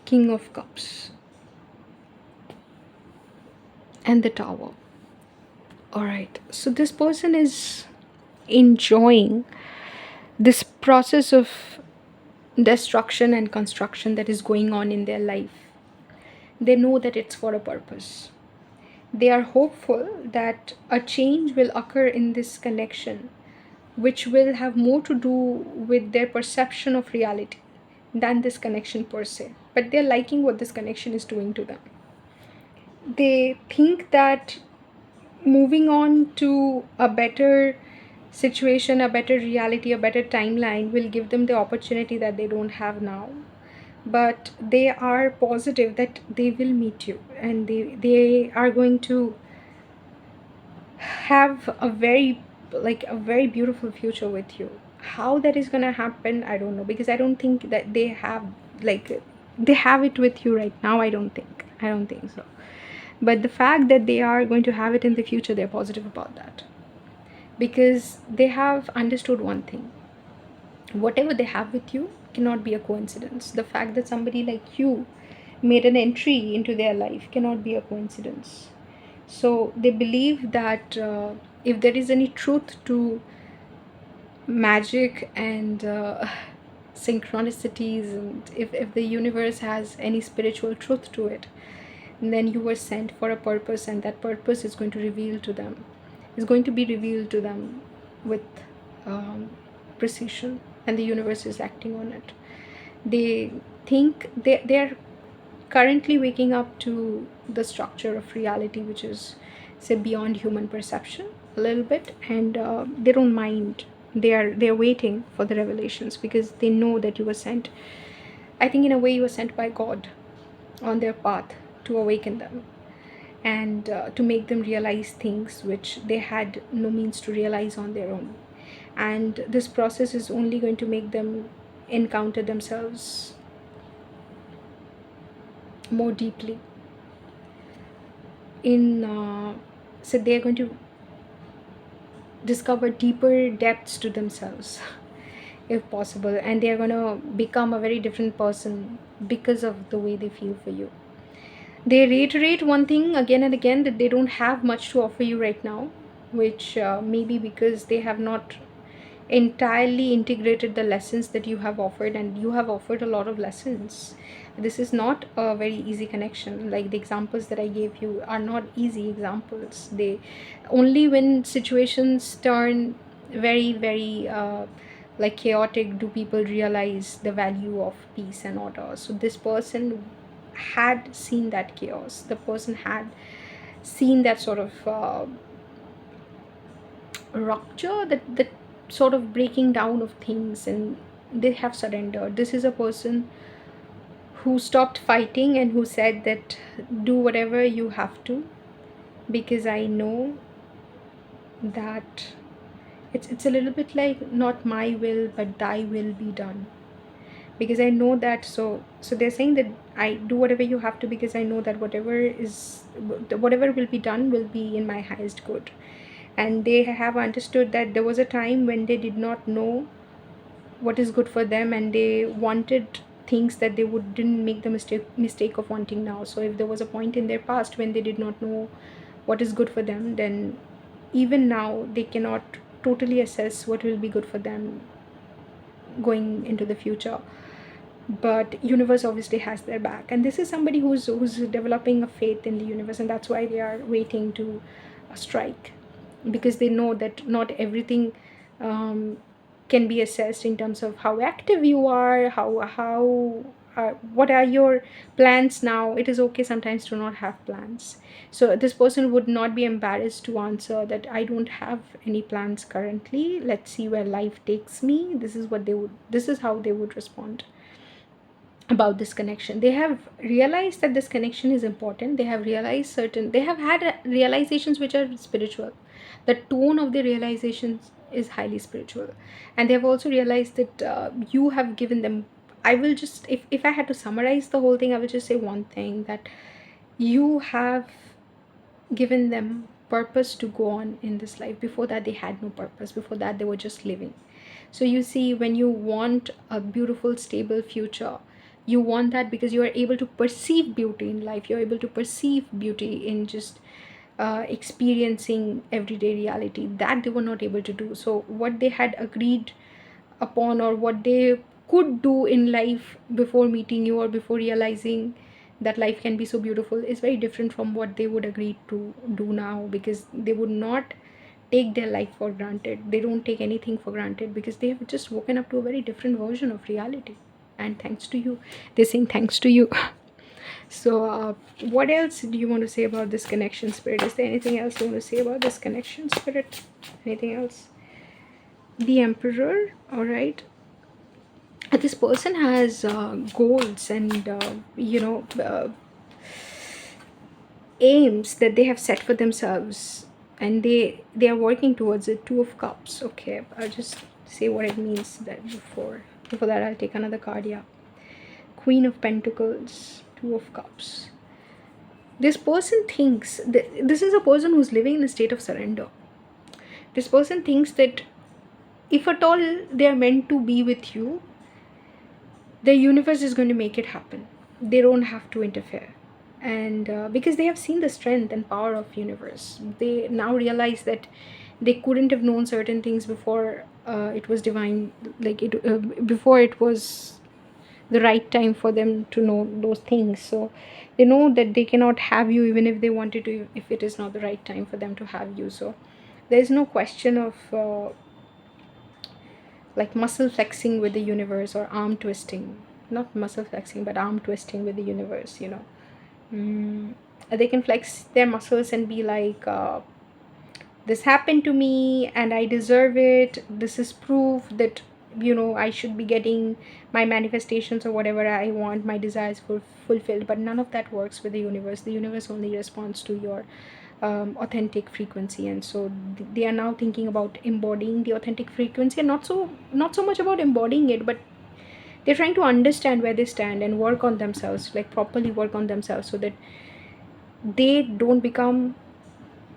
King of Cups. And the Tower. All right. So this person is enjoying this process of destruction and construction that is going on in their life. They know that it's for a purpose. They are hopeful that a change will occur in this connection, which will have more to do with their perception of reality than this connection per se. But they're liking what this connection is doing to them. They think that moving on to a better situation, a better reality, a better timeline will give them the opportunity that they don't have now. But they are positive that they will meet you, and they are going to have a very beautiful future with you. How that is going to happen, I don't know, because I don't think that they have it with you right now. I don't think so. But the fact that they are going to have it in the future, they're positive about that, because they have understood one thing: whatever they have with you cannot be a coincidence. The fact that somebody like you made an entry into their life cannot be a coincidence. So they believe that if there is any truth to magic and synchronicities, and if the universe has any spiritual truth to it, then you were sent for a purpose, and that purpose is going to be revealed to them with precision, and the universe is acting on it. They think they're currently waking up to the structure of reality, which is, say, beyond human perception a little bit, and they don't mind. They're waiting for the revelations, because they know that you were sent. I think in a way you were sent by God on their path to awaken them, and to make them realize things which they had no means to realize on their own. And this process is only going to make them encounter themselves more deeply in so they're going to discover deeper depths to themselves if possible, and they're going to become a very different person because of the way they feel for you. They reiterate one thing again and again, that they don't have much to offer you right now, which maybe because they have not entirely integrated the lessons that you have offered, and you have offered a lot of lessons. This is not a very easy connection. Like, the examples that I gave you are not easy examples. They only, when situations turn very like chaotic, do people realize the value of peace and order. So this person had seen that chaos, the person had seen that sort of rupture, that sort of breaking down of things, and they have surrendered. This is a person who stopped fighting and who said that do whatever you have to, because I know that it's a little bit like not my will but thy will be done, because I know that. So they're saying that I do whatever you have to, because I know that whatever will be done will be in my highest good. And they have understood that there was a time when they did not know what is good for them, and they wanted things that they didn't make the mistake of wanting now. So if there was a point in their past when they did not know what is good for them, then even now they cannot totally assess what will be good for them going into the future. But universe obviously has their back, and this is somebody who's developing a faith in the universe, and that's why they are waiting to strike, because they know that not everything can be assessed in terms of how active you are, how what are your plans now. It is okay sometimes to not have plans. So this person would not be embarrassed to answer that I don't have any plans currently, let's see where life takes me. This is how they would respond about this connection. They have realized that this connection is important. They have had realizations which are spiritual. The tone of the realizations is highly spiritual, and they have also realized that you have given them. I will just, if I had to summarize the whole thing, I will just say one thing, that you have given them purpose to go on in this life. Before that they had no purpose, before that they were just living. So you see, when you want a beautiful stable future, you want that because you are able to perceive beauty in life, you're able to perceive beauty in just experiencing everyday reality that they were not able to do. So what they had agreed upon, or what they could do in life before meeting you, or before realizing that life can be so beautiful, is very different from what they would agree to do now, because they would not take their life for granted. They don't take anything for granted, because they have just woken up to a very different version of reality. And thanks to you, they're saying thanks to you. So what else do you want to say about this connection, spirit? Is there anything else you want to say about this connection, spirit? Anything else? The emperor. All right. This person has goals and aims that they have set for themselves, and they are working towards it. Two of Cups. Okay, I'll just say what it means. That before that I'll take another card. Yeah, Queen of Pentacles, Two of Cups. This person thinks this is a person who's living in a state of surrender. This person thinks that if at all they are meant to be with you, the universe is going to make it happen. They don't have to interfere. And because they have seen the strength and power of universe, they now realize that they couldn't have known certain things before it was divine, like it before it was the right time for them to know those things. So they know that they cannot have you even if they wanted to, if it is not the right time for them to have you. So there is no question of like muscle flexing with the universe, or arm twisting. Not muscle flexing, but arm twisting with the universe, they can flex their muscles and be like, this happened to me and I deserve it. This is proof that I should be getting my manifestations or whatever I want, my desires fulfilled. But none of that works with the universe. The universe only responds to your authentic frequency. And so they are now thinking about embodying the authentic frequency, and not so much about embodying it, but they're trying to understand where they stand and work on themselves, like properly work on themselves, so that they don't become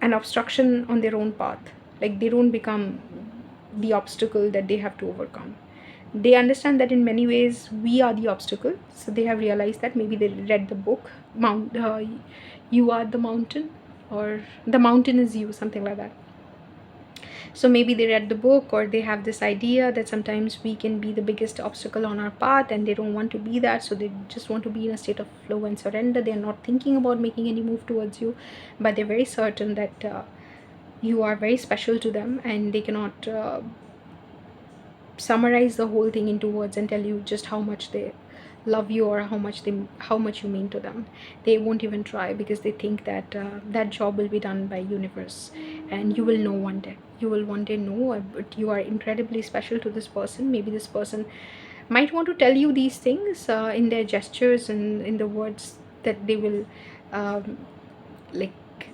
an obstruction on their own path. Like they don't become the obstacle that they have to overcome. They understand that in many ways we are the obstacle. So they have realized that. Maybe they read the book You Are the Mountain, or The Mountain Is You, something like that. So maybe they read the book, or they have this idea that sometimes we can be the biggest obstacle on our path, and they don't want to be that. So they just want to be in a state of flow and surrender. They're not thinking about making any move towards you, but they're very certain that you are very special to them, and they cannot summarize the whole thing into words and tell you just how much they love you or how much you mean to them. They won't even try because they think that that job will be done by universe, and you will know one day. You will one day know, but you are incredibly special to this person. Maybe this person might want to tell you these things in their gestures and in the words that they will um, like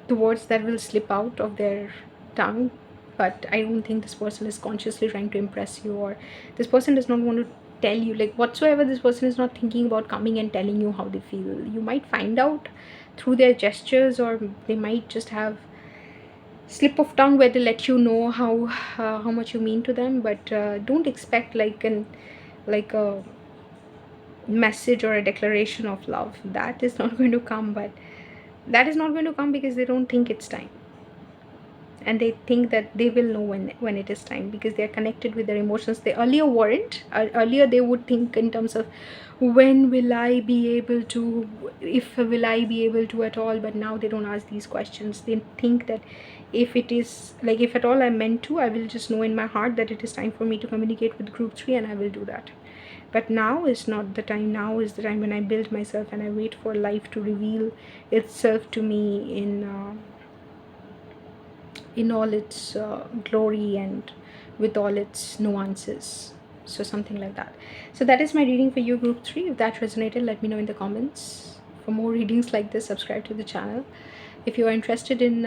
the words that will slip out of their tongue. But I don't think this person is consciously trying to impress you, or this person does not want to tell you like whatsoever. This person is not thinking about coming and telling you how they feel. You might find out through their gestures, or they might just have slip of tongue where they let you know how much you mean to them. But don't expect like a message or a declaration of love. That is not going to come. But that is not going to come because they don't think it's time, and they think that they will know when it is time, because they are connected with their emotions. They earlier weren't. Earlier they would think in terms of when will I be able to, if will I be able to at all. But now they don't ask these questions. They think that if it is like, if at all I'm meant to, I will just know in my heart that it is time for me to communicate with group 3, and I will do that. But now is not the time. Now is the time when I build myself and I wait for life to reveal itself to me in all its glory and with all its nuances. So something like that. So that is my reading for you, group 3. If that resonated, let me know in the comments. For more readings like this, subscribe to the channel. If you are interested in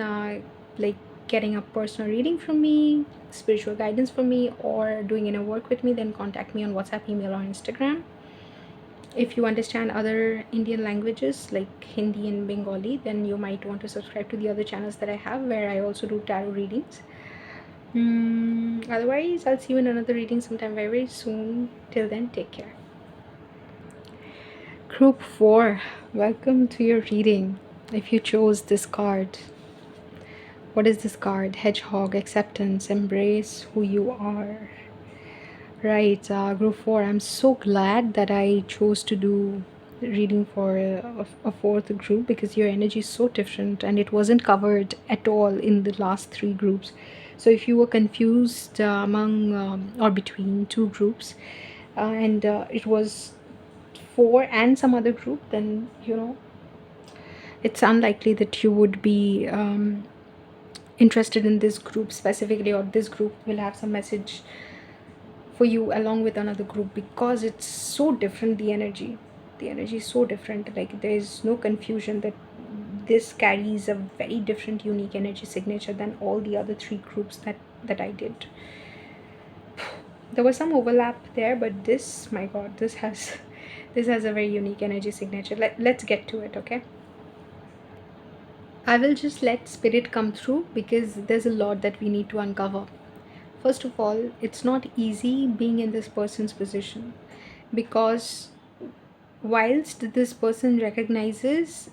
like getting a personal reading from me, spiritual guidance from me, or doing inner work with me, then contact me on WhatsApp, email, or Instagram. If you understand other Indian languages like Hindi and Bengali, then you might want to subscribe to the other channels that I have, where I also do tarot readings. Otherwise, I'll see you in another reading sometime very, very soon. Till then, take care. Group 4, welcome to your reading. If you chose this card, what is this card? Hedgehog, acceptance, embrace who you are. Right, group 4, I'm so glad that I chose to do reading for a fourth group, because your energy is so different and it wasn't covered at all in the last 3 groups. So if you were confused among or between 2 groups, and it was 4 and some other group, then it's unlikely that you would be interested in this group specifically, or this group will have some message for you along with another group, because it's so different. The energy is so different. Like, there is no confusion that this carries a very different, unique energy signature than all the other 3 groups that I did. There was some overlap there, but this, my god, this has a very unique energy signature. Let's get to it. Okay, I will just let spirit come through, because there's a lot that we need to uncover. First of all, it's not easy being in this person's position, because whilst this person recognizes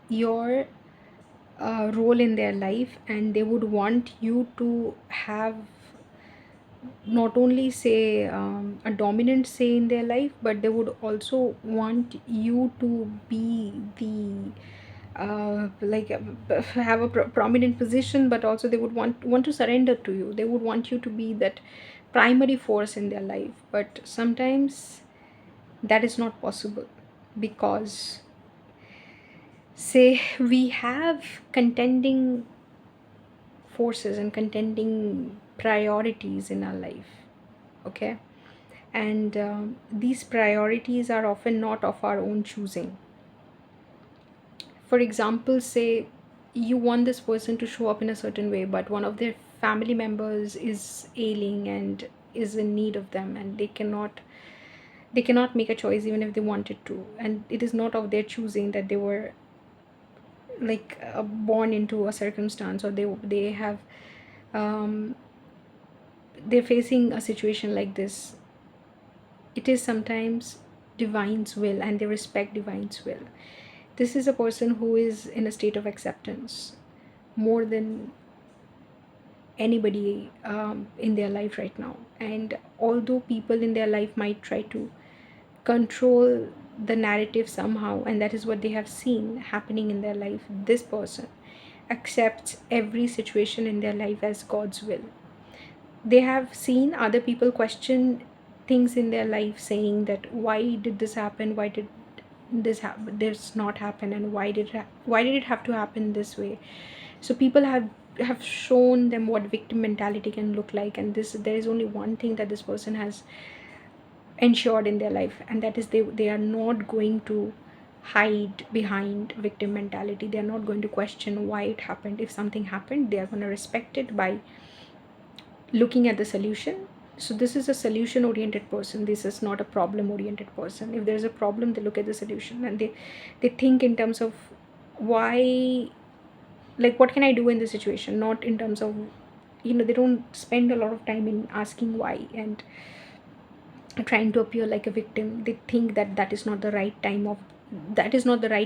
your role in their life, and they would want you to have not only say a dominant say in their life, but they would also want you to be the like have a prominent position, but also they would want to surrender to you. They would want you to be that primary force in their life. But sometimes that is not possible, because say we have contending forces and contending priorities in our life. Okay, and these priorities are often not of our own choosing. For example, say you want this person to show up in a certain way, but one of their family members is ailing and is in need of them, and they cannot make a choice even if they wanted to, and it is not of their choosing that they were like born into a circumstance, or they have um, they're facing a situation like this. It is sometimes divine's will, and they respect divine's will. This is a person who is in a state of acceptance more than anybody in their life right now. And although people in their life might try to control the narrative somehow, and that is what they have seen happening in their life, this person accepts every situation in their life as God's will. They have seen other people question things in their life, saying that why did this happen, why did this not happen, and why did it have to happen this way. So people have shown them what victim mentality can look like, and this there is only one thing that this person has ensured in their life, and that is they are not going to hide behind victim mentality. They are not going to question why it happened. If something happened, they are going to respect it by looking at the solution. So this is a solution oriented person. This is not a problem oriented person. If there's a problem, they look at the solution, and they think in terms of why, like what can I do in this situation, not in terms of, they don't spend a lot of time in asking why and trying to appear like a victim. They think that that is not the right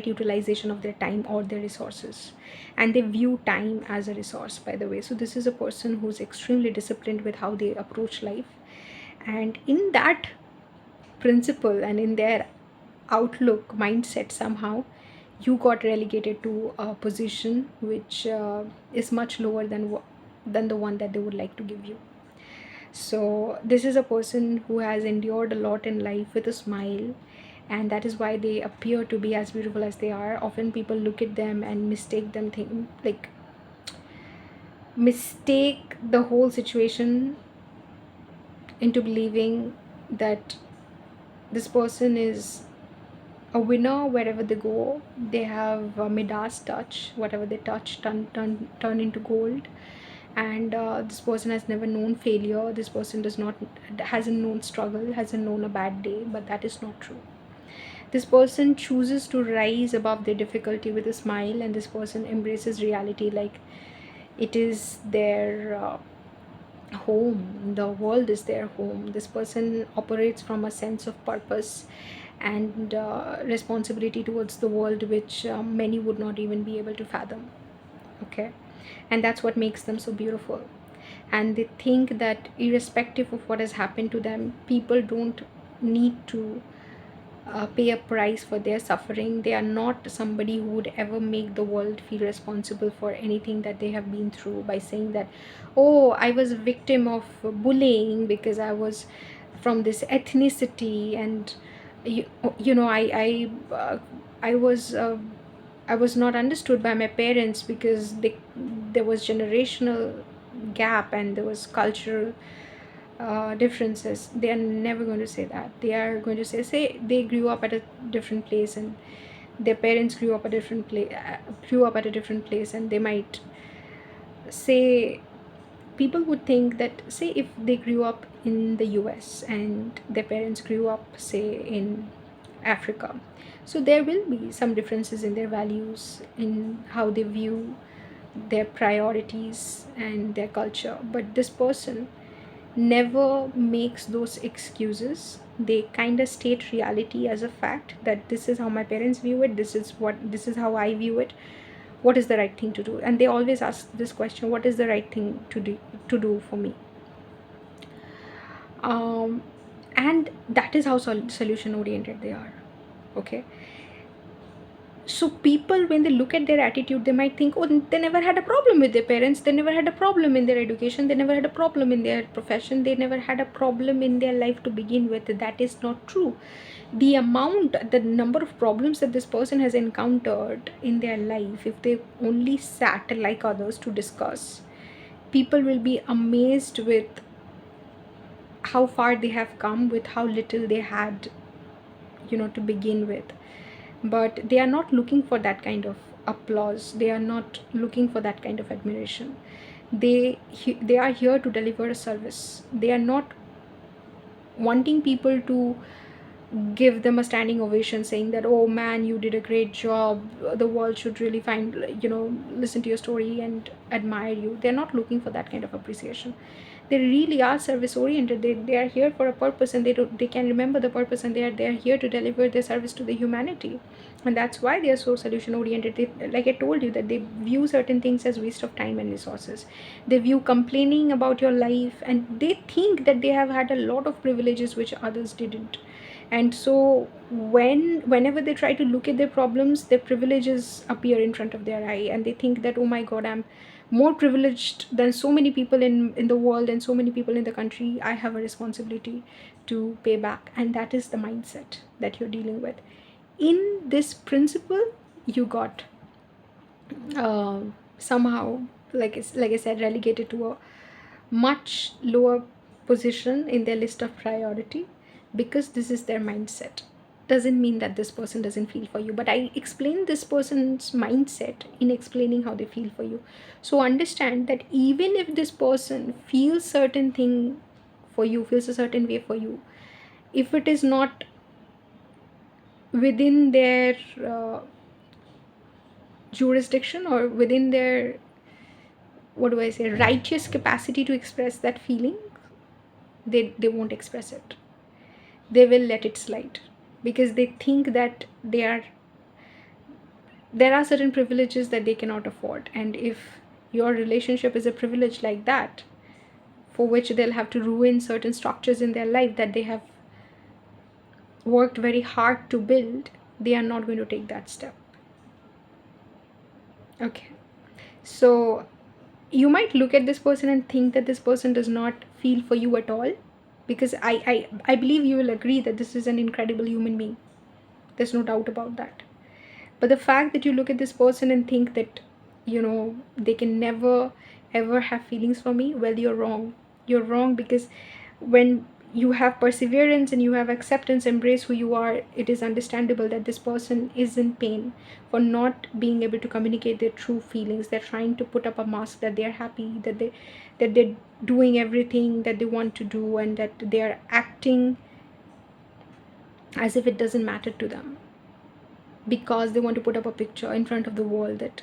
utilization of their time or their resources, and they view time as a resource, by the way. So this is a person who's extremely disciplined with how they approach life, and in that principle and in their outlook mindset, somehow you got relegated to a position which is much lower than the one that they would like to give you. So, this is a person who has endured a lot in life with a smile, and that is why they appear to be as beautiful as they are. Often, people look at them and mistake the whole situation into believing that this person is a winner wherever they go. They have a Midas touch. Whatever they touch turn into gold. And this person has never known failure. This person hasn't known struggle, hasn't known a bad day. But that is not true. This person chooses to rise above their difficulty with a smile, and this person embraces reality like it is their home. The world is their home. This person operates from a sense of purpose and responsibility towards the world, which many would not even be able to fathom. Okay, and that's what makes them so beautiful. And they think that irrespective of what has happened to them, people don't need to pay a price for their suffering. They are not somebody who would ever make the world feel responsible for anything that they have been through by saying that, oh, I was a victim of bullying because I was from this ethnicity, and you, you know I was I was not understood by my parents because there was generational gap and there was cultural differences. They are never going to say that. They are going to say they grew up at a different place, and their parents grew up at a different place, and they might say, people would think that, say if they grew up in the US and their parents grew up, say, in Africa, so there will be some differences in their values, in how they view their priorities and their culture. But this person never makes those excuses. They kind of state reality as a fact, that this is how my parents view it, this is how I view it. What is the right thing to do? And they always ask this question, what is the right thing to do for me? And that is how solution oriented they are. Okay, so people, when they look at their attitude, they might think, oh, they never had a problem with their parents, they never had a problem in their education, they never had a problem in their profession, they never had a problem in their life to begin with. That is not true. The number of problems that this person has encountered in their life, if they only sat like others to discuss, people will be amazed with how far they have come with how little they had, to begin with. But they are not looking for that kind of applause, they are not looking for that kind of admiration. They are here to deliver a service. They are not wanting people to give them a standing ovation, saying that, oh man, you did a great job, the world should really listen to your story and admire you. They're not looking for that kind of appreciation. They really are service oriented. They are here for a purpose, and they can remember the purpose, and they are here to deliver their service to the humanity. And that's why they are so solution oriented. Like I told you, that they view certain things as waste of time and resources. They view complaining about your life, and they think that they have had a lot of privileges which others didn't. And so whenever they try to look at their problems, their privileges appear in front of their eye, and they think that, oh my god, I'm more privileged than so many people in the world and so many people in the country. I have a responsibility to pay back, and that is the mindset that you're dealing with. In this principle, you got uh, somehow, like I said, relegated to a much lower position in their list of priority, because this is their mindset. Doesn't mean that this person doesn't feel for you, but I explain this person's mindset in explaining how they feel for you. So understand that even if this person feels certain thing for you, feels a certain way for you, if it is not within their jurisdiction, or within their, what do I say, righteous capacity to express that feeling, they won't express it. They will let it slide, because they think that there are certain privileges that they cannot afford. And if your relationship is a privilege like that, for which they'll have to ruin certain structures in their life that they have worked very hard to build, they are not going to take that step. Okay, so you might look at this person and think that this person does not feel for you at all, because I believe you will agree that this is an incredible human being. There's no doubt about that. But the fact that you look at this person and think that, they can never ever have feelings for me, well, you're wrong. You're wrong, because when you have perseverance and you have acceptance, embrace who you are, it is understandable that this person is in pain for not being able to communicate their true feelings. They're trying to put up a mask that they're happy, that they're doing everything that they want to do, and that they're acting as if it doesn't matter to them, because they want to put up a picture in front of the world that,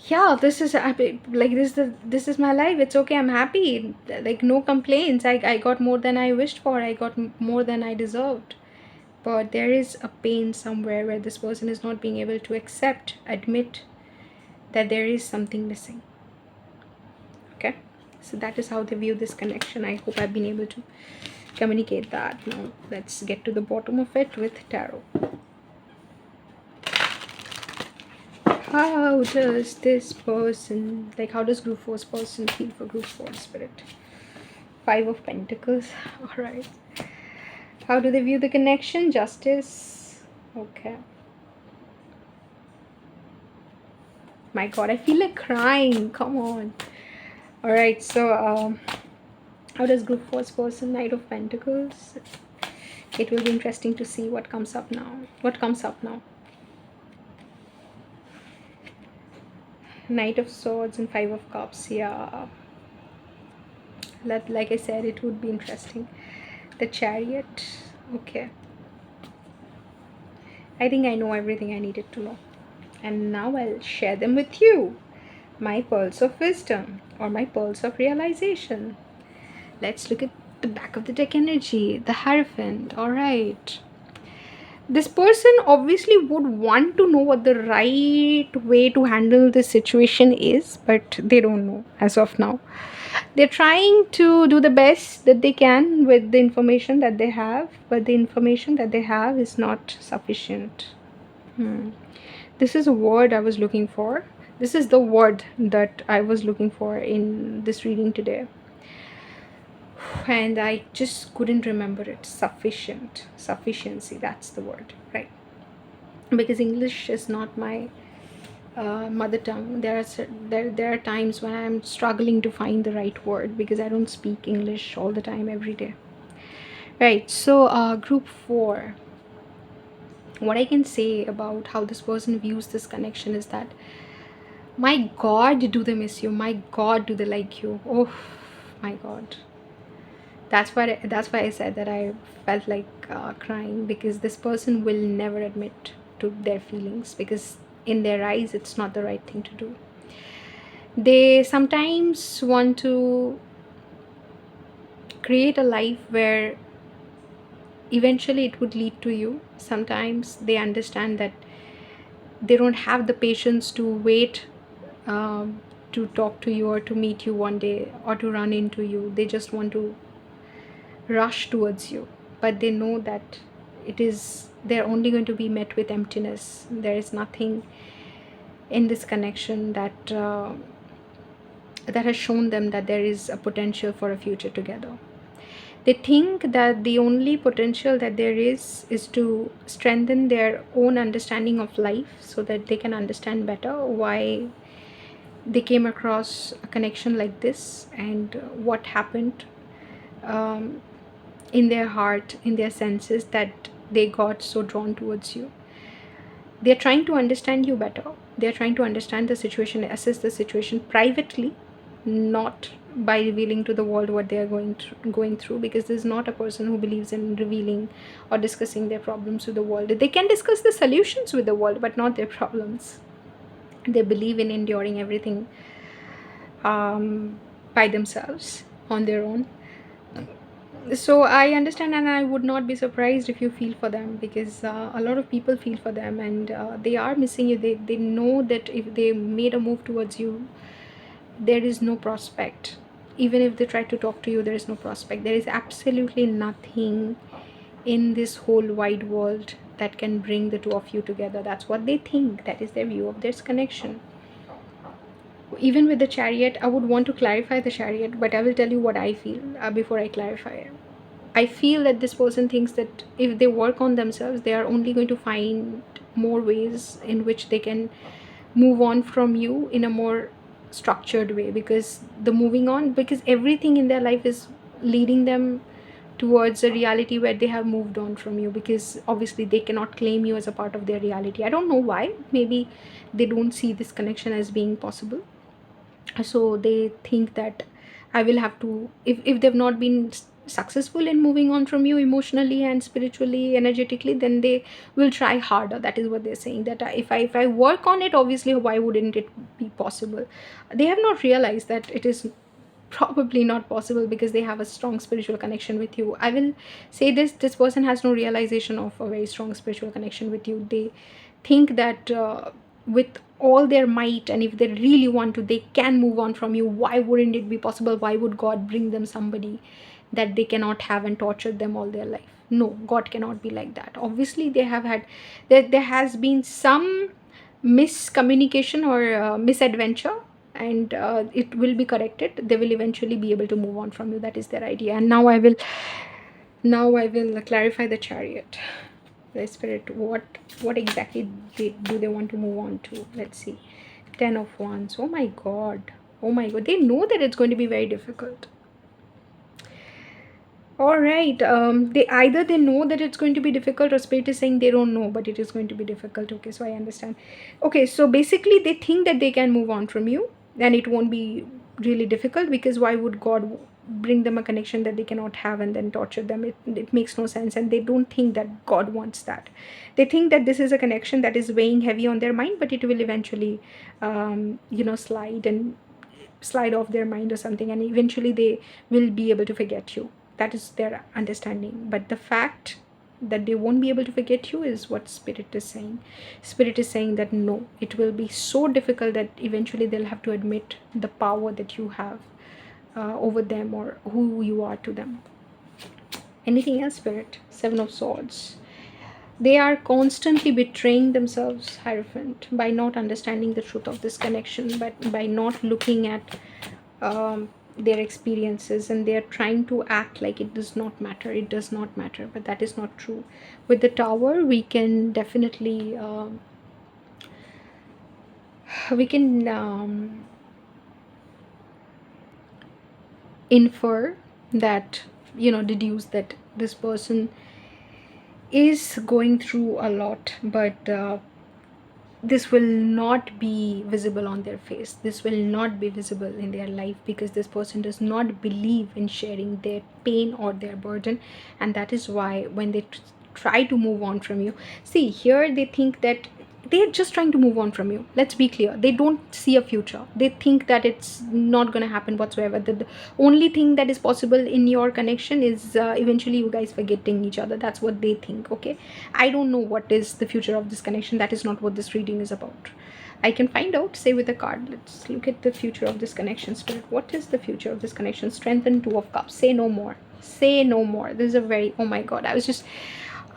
yeah, this is like this is my life, it's okay, I'm happy, like no complaints, I got more than I wished for, I got more than I deserved. But there is a pain somewhere where this person is not being able to admit that there is something missing. Okay, so that is how they view this connection. I hope I've been able to communicate that. Now let's get to the bottom of it with tarot. How does this person, like, how does group 4's person feel for group 4 spirit? 5 of Pentacles. All right. How do they view the connection? Justice. Okay. My God, I feel like crying. Come on. All right. So, how does group 4's person? Knight of Pentacles. It will be interesting to see what comes up now. What comes up now? Knight of Swords and 5 of Cups. Yeah. Like I said, it would be interesting. The Chariot. Okay. I think I know everything I needed to know. And now I'll share them with you. My pearls of wisdom, or my pearls of realization. Let's look at the back of the deck energy. The Hierophant. Alright. This person obviously would want to know what the right way to handle this situation is, but they don't know as of now. They're trying to do the best that they can with the information that they have, but the information that they have is not sufficient. This is a word I was looking for. This is the word that I was looking for in this reading today. And I just couldn't remember it. Sufficiency, that's the word, right? Because English is not my mother tongue. There are times when I'm struggling to find the right word, because I don't speak English all the time, every day. Right, so group 4. What I can say about how this person views this connection is that, my God, do they miss you? My God, do they like you? Oh my God. That's why I said that I felt like crying, because this person will never admit to their feelings, because in their eyes it's not the right thing to do. They sometimes want to create a life where eventually it would lead to you. Sometimes they understand that they don't have the patience to wait to talk to you, or to meet you one day, or to run into you. They just want to rush towards you, but they know that they're only going to be met with emptiness. There is nothing in this connection that has shown them that there is a potential for a future together. They think that the only potential that there is to strengthen their own understanding of life, so that they can understand better why they came across a connection like this, and what happened um, in their heart, in their senses, that they got so drawn towards you. They're trying to understand you better. They're trying to understand the situation, assess the situation privately, not by revealing to the world what they are going through, because there's not a person who believes in revealing or discussing their problems with the world. They can discuss the solutions with the world, but not their problems. They believe in enduring everything by themselves, on their own. So I understand, and I would not be surprised if you feel for them, because a lot of people feel for them, and they are missing you. They know that if they made a move towards you, there is no prospect. Even if they try to talk to you, there is no prospect. There is absolutely nothing in this whole wide world that can bring the two of you together. That's what they think. That is their view of this connection. Even with the Chariot, I would want to clarify the Chariot, but I will tell you what I feel before I clarify it. I feel that this person thinks that if they work on themselves, they are only going to find more ways in which they can move on from you in a more structured way, because the moving on, because everything in their life is leading them towards a reality where they have moved on from you, because obviously they cannot claim you as a part of their reality. I don't know why. Maybe they don't see this connection as being possible, so they think that I will have to, if they've not been successful in moving on from you emotionally and spiritually, energetically, then they will try harder. That is what they're saying, that if I work on it, obviously why wouldn't it be possible? They have not realized that it is probably not possible, because they have a strong spiritual connection with you. I will say this person has no realization of a very strong spiritual connection with you. They think that with all their might, and if they really want to, they can move on from you. Why wouldn't it be possible? Why would God bring them somebody that they cannot have and torture them all their life? No, God cannot be like that. Obviously they have had, there has been some miscommunication or misadventure, and it will be corrected. They will eventually be able to move on from you. That is their idea. And now I will clarify the Chariot. The Spirit, what exactly do they want to move on to? Let's see. 10 of Wands. Oh my god. Oh my god. They know that it's going to be very difficult. All right. They know that it's going to be difficult, or Spirit is saying they don't know, but it is going to be difficult. Okay, so I understand. Okay, so basically they think that they can move on from you, and it won't be really difficult, because why would God bring them a connection that they cannot have and then torture them? It makes no sense, and they don't think that God wants that. They think that this is a connection that is weighing heavy on their mind, but it will eventually slide off their mind or something, and eventually they will be able to forget you. That is their understanding. But the fact that they won't be able to forget you is what Spirit is saying. Spirit is saying that no, it will be so difficult that eventually they'll have to admit the power that you have over them, or who you are to them. Anything else, Spirit? 7 of Swords. They are constantly betraying themselves, Hierophant, by not understanding the truth of this connection, but by not looking at their experiences, and they are trying to act like it does not matter. It does not matter, but that is not true. With the Tower, we can definitely infer that, deduce that this person is going through a lot, but this will not be visible on their face. This will not be visible in their life, because this person does not believe in sharing their pain or their burden. And that is why when they try to move on from you, see, here they think that they're just trying to move on from you. Let's be clear. They don't see a future. They think that it's not going to happen whatsoever. The only thing that is possible in your connection is eventually you guys forgetting each other. That's what they think. Okay, I don't know what is the future of this connection. That is not what this reading is about. I can find out, say, with a card. Let's look at the future of this connection, Spirit. What is the future of this connection? Strength and 2 of Cups. Say no more. Say no more. This is a very, oh my god,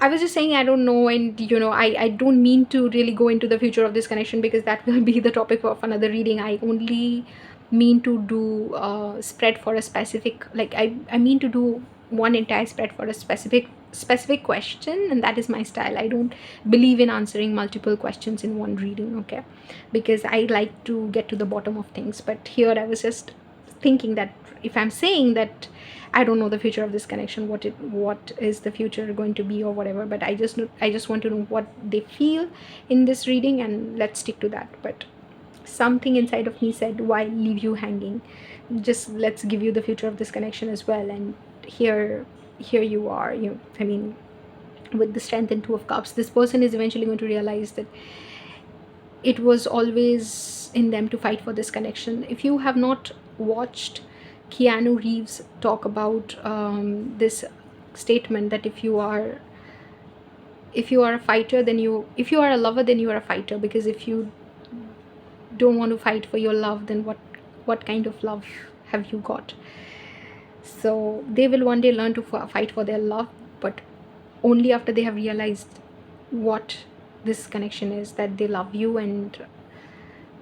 I was just saying I don't know, and I don't mean to really go into the future of this connection because that will be the topic of another reading. I only mean to do spread for a specific, like I mean to do one entire spread for a specific question, and that is my style. I don't believe in answering multiple questions in one reading, okay? Because I like to get to the bottom of things. But here I was just thinking that if I'm saying that I don't know the future of this connection, what is the future going to be or whatever, but I just want to know what they feel in this reading, and let's stick to that. But something inside of me said, why leave you hanging? Just let's give you the future of this connection as well. And here you are, I mean, with the Strength and Two of Cups, this person is eventually going to realize that it was always in them to fight for this connection. If you have not watched Keanu Reeves talk about this statement, that if you are a fighter, then if you are a lover, then you are a fighter, because if you don't want to fight for your love, then what kind of love have you got? So they will one day learn to fight for their love, but only after they have realized what this connection is, that they love you, and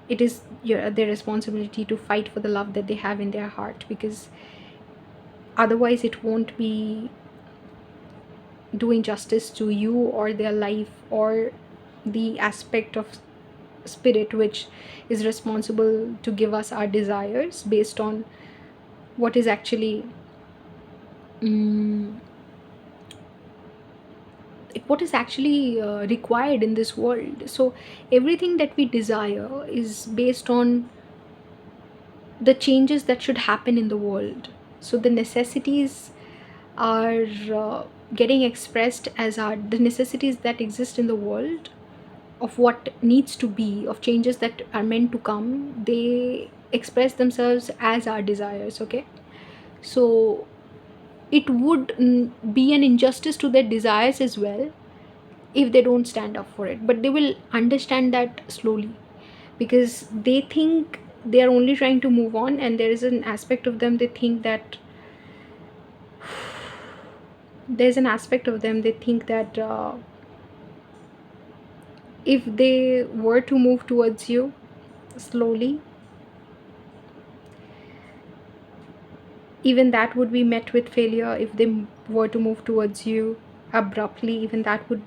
it is their responsibility to fight for the love that they have in their heart, because otherwise it won't be doing justice to you or their life or the aspect of spirit which is responsible to give us our desires based on what is actually required in this world. So everything that we desire is based on the changes that should happen in the world. So the necessities are getting expressed as the necessities that exist in the world, of what needs to be, of changes that are meant to come. They express themselves as our desires, okay? So it would be an injustice to their desires as well if they don't stand up for it. But they will understand that slowly, because they think they are only trying to move on, and there is an aspect of them, they think that if they were to move towards you slowly, even that would be met with failure. If they were to move towards you abruptly, even that would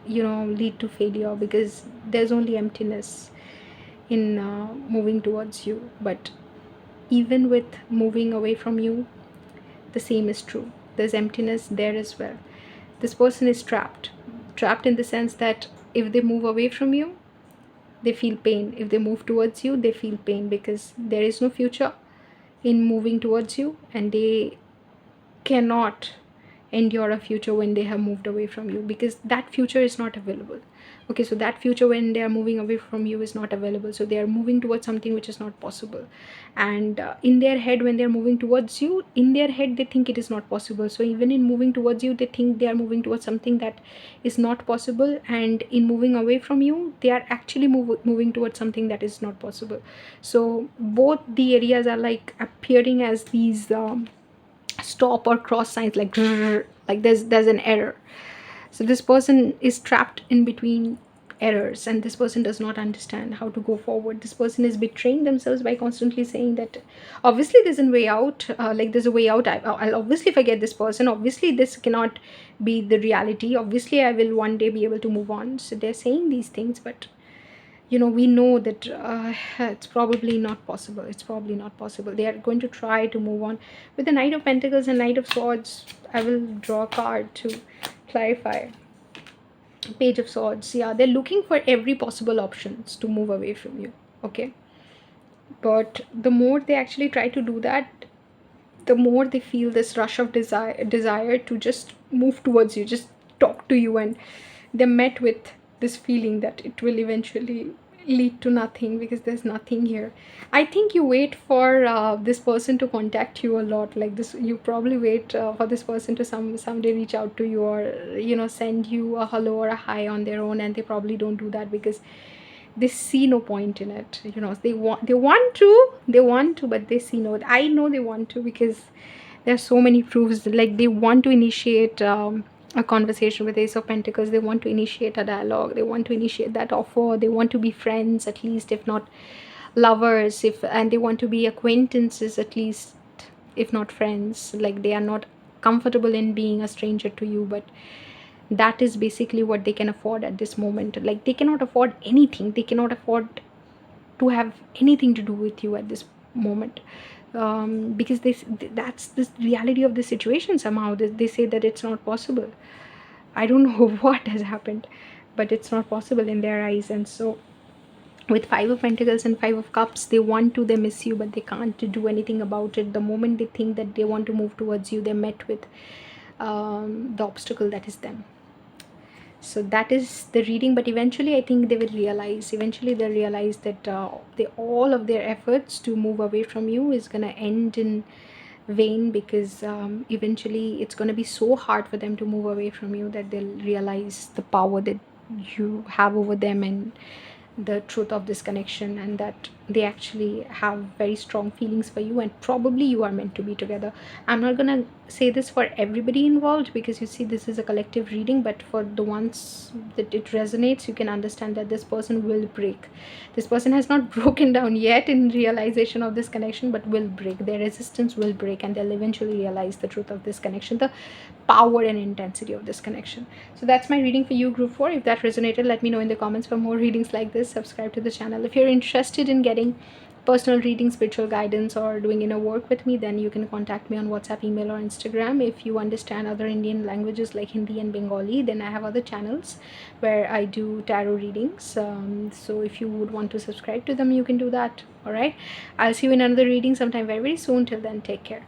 lead to failure, because there's only emptiness in moving towards you. But even with moving away from you, the same is true. There's emptiness there as well. This person is trapped in the sense that if they move away from you, they feel pain. If they move towards you, they feel pain, because there is no future in moving towards you, and they cannot endure a future when they have moved away from you, because that future is not available. Okay, so that future when they are moving away from you is not available, so they are moving towards something which is not possible. And in their head, when they are moving towards you, in their head they think it is not possible. So even in moving towards you, they think they are moving towards something that is not possible, and in moving away from you, they are actually moving towards something that is not possible. So both the areas are like appearing as these stop or cross signs, like there's an error. So this person is trapped in between errors, and this person does not understand how to go forward. This person is betraying themselves by constantly saying that obviously there's a way out, there's a way out. I'll obviously forget this person, obviously this cannot be the reality, obviously I will one day be able to move on. So they're saying these things, but we know that it's probably not possible. They are going to try to move on. With the Knight of Pentacles and Knight of Swords, I will draw a card to clarify. Page of Swords, yeah, they're looking for every possible options to move away from you, okay? But the more they actually try to do that, the more they feel this rush of desire to just move towards you, just talk to you, and they're met with this feeling that it will eventually lead to nothing, because there's nothing here. I think you wait for this person to contact you a lot, like this. You probably wait for this person to someday reach out to you, or send you a hello or a hi on their own, and they probably don't do that because they see no point in it. They want to, but they see no. I know they want to, because there are so many proofs, like they want to initiate a conversation with Ace of Pentacles. They want to initiate a dialogue, they want to initiate that offer, they want to be friends at least, if not lovers, if and they want to be acquaintances at least, if not friends. Like, they are not comfortable in being a stranger to you, but that is basically what they can afford at this moment. Like, they cannot afford anything, they cannot afford to have anything to do with you at this moment, because that's the reality of the situation. Somehow they say that it's not possible. I don't know what has happened, but it's not possible in their eyes. And so with Five of Pentacles and Five of Cups, they miss you, but they can't do anything about it. The moment they think that they want to move towards you, they're met with the obstacle that is them. So that is the reading, but eventually I think they'll realize that all of their efforts to move away from you is going to end in vain, because eventually it's going to be so hard for them to move away from you that they'll realize the power that you have over them, and the truth of this connection, and that they actually have very strong feelings for you, and probably you are meant to be together. I'm not gonna say this for everybody involved, because you see, this is a collective reading, but for the ones that it resonates, you can understand that this person will break. This person has not broken down yet in realization of this connection, but will break. Their resistance will break, and they'll eventually realize the truth of this connection, the power and intensity of this connection. So that's my reading for you, group 4. If that resonated, let me know in the comments. For more readings like this, subscribe to the channel. If you're interested in getting personal reading, spiritual guidance, or doing inner work with me, then you can contact me on WhatsApp, email, or Instagram. If you understand other Indian languages like Hindi and Bengali, then I have other channels where I do tarot readings. So if you would want to subscribe to them, you can do that. All right, I'll see you in another reading sometime very, very soon. Till then, take care.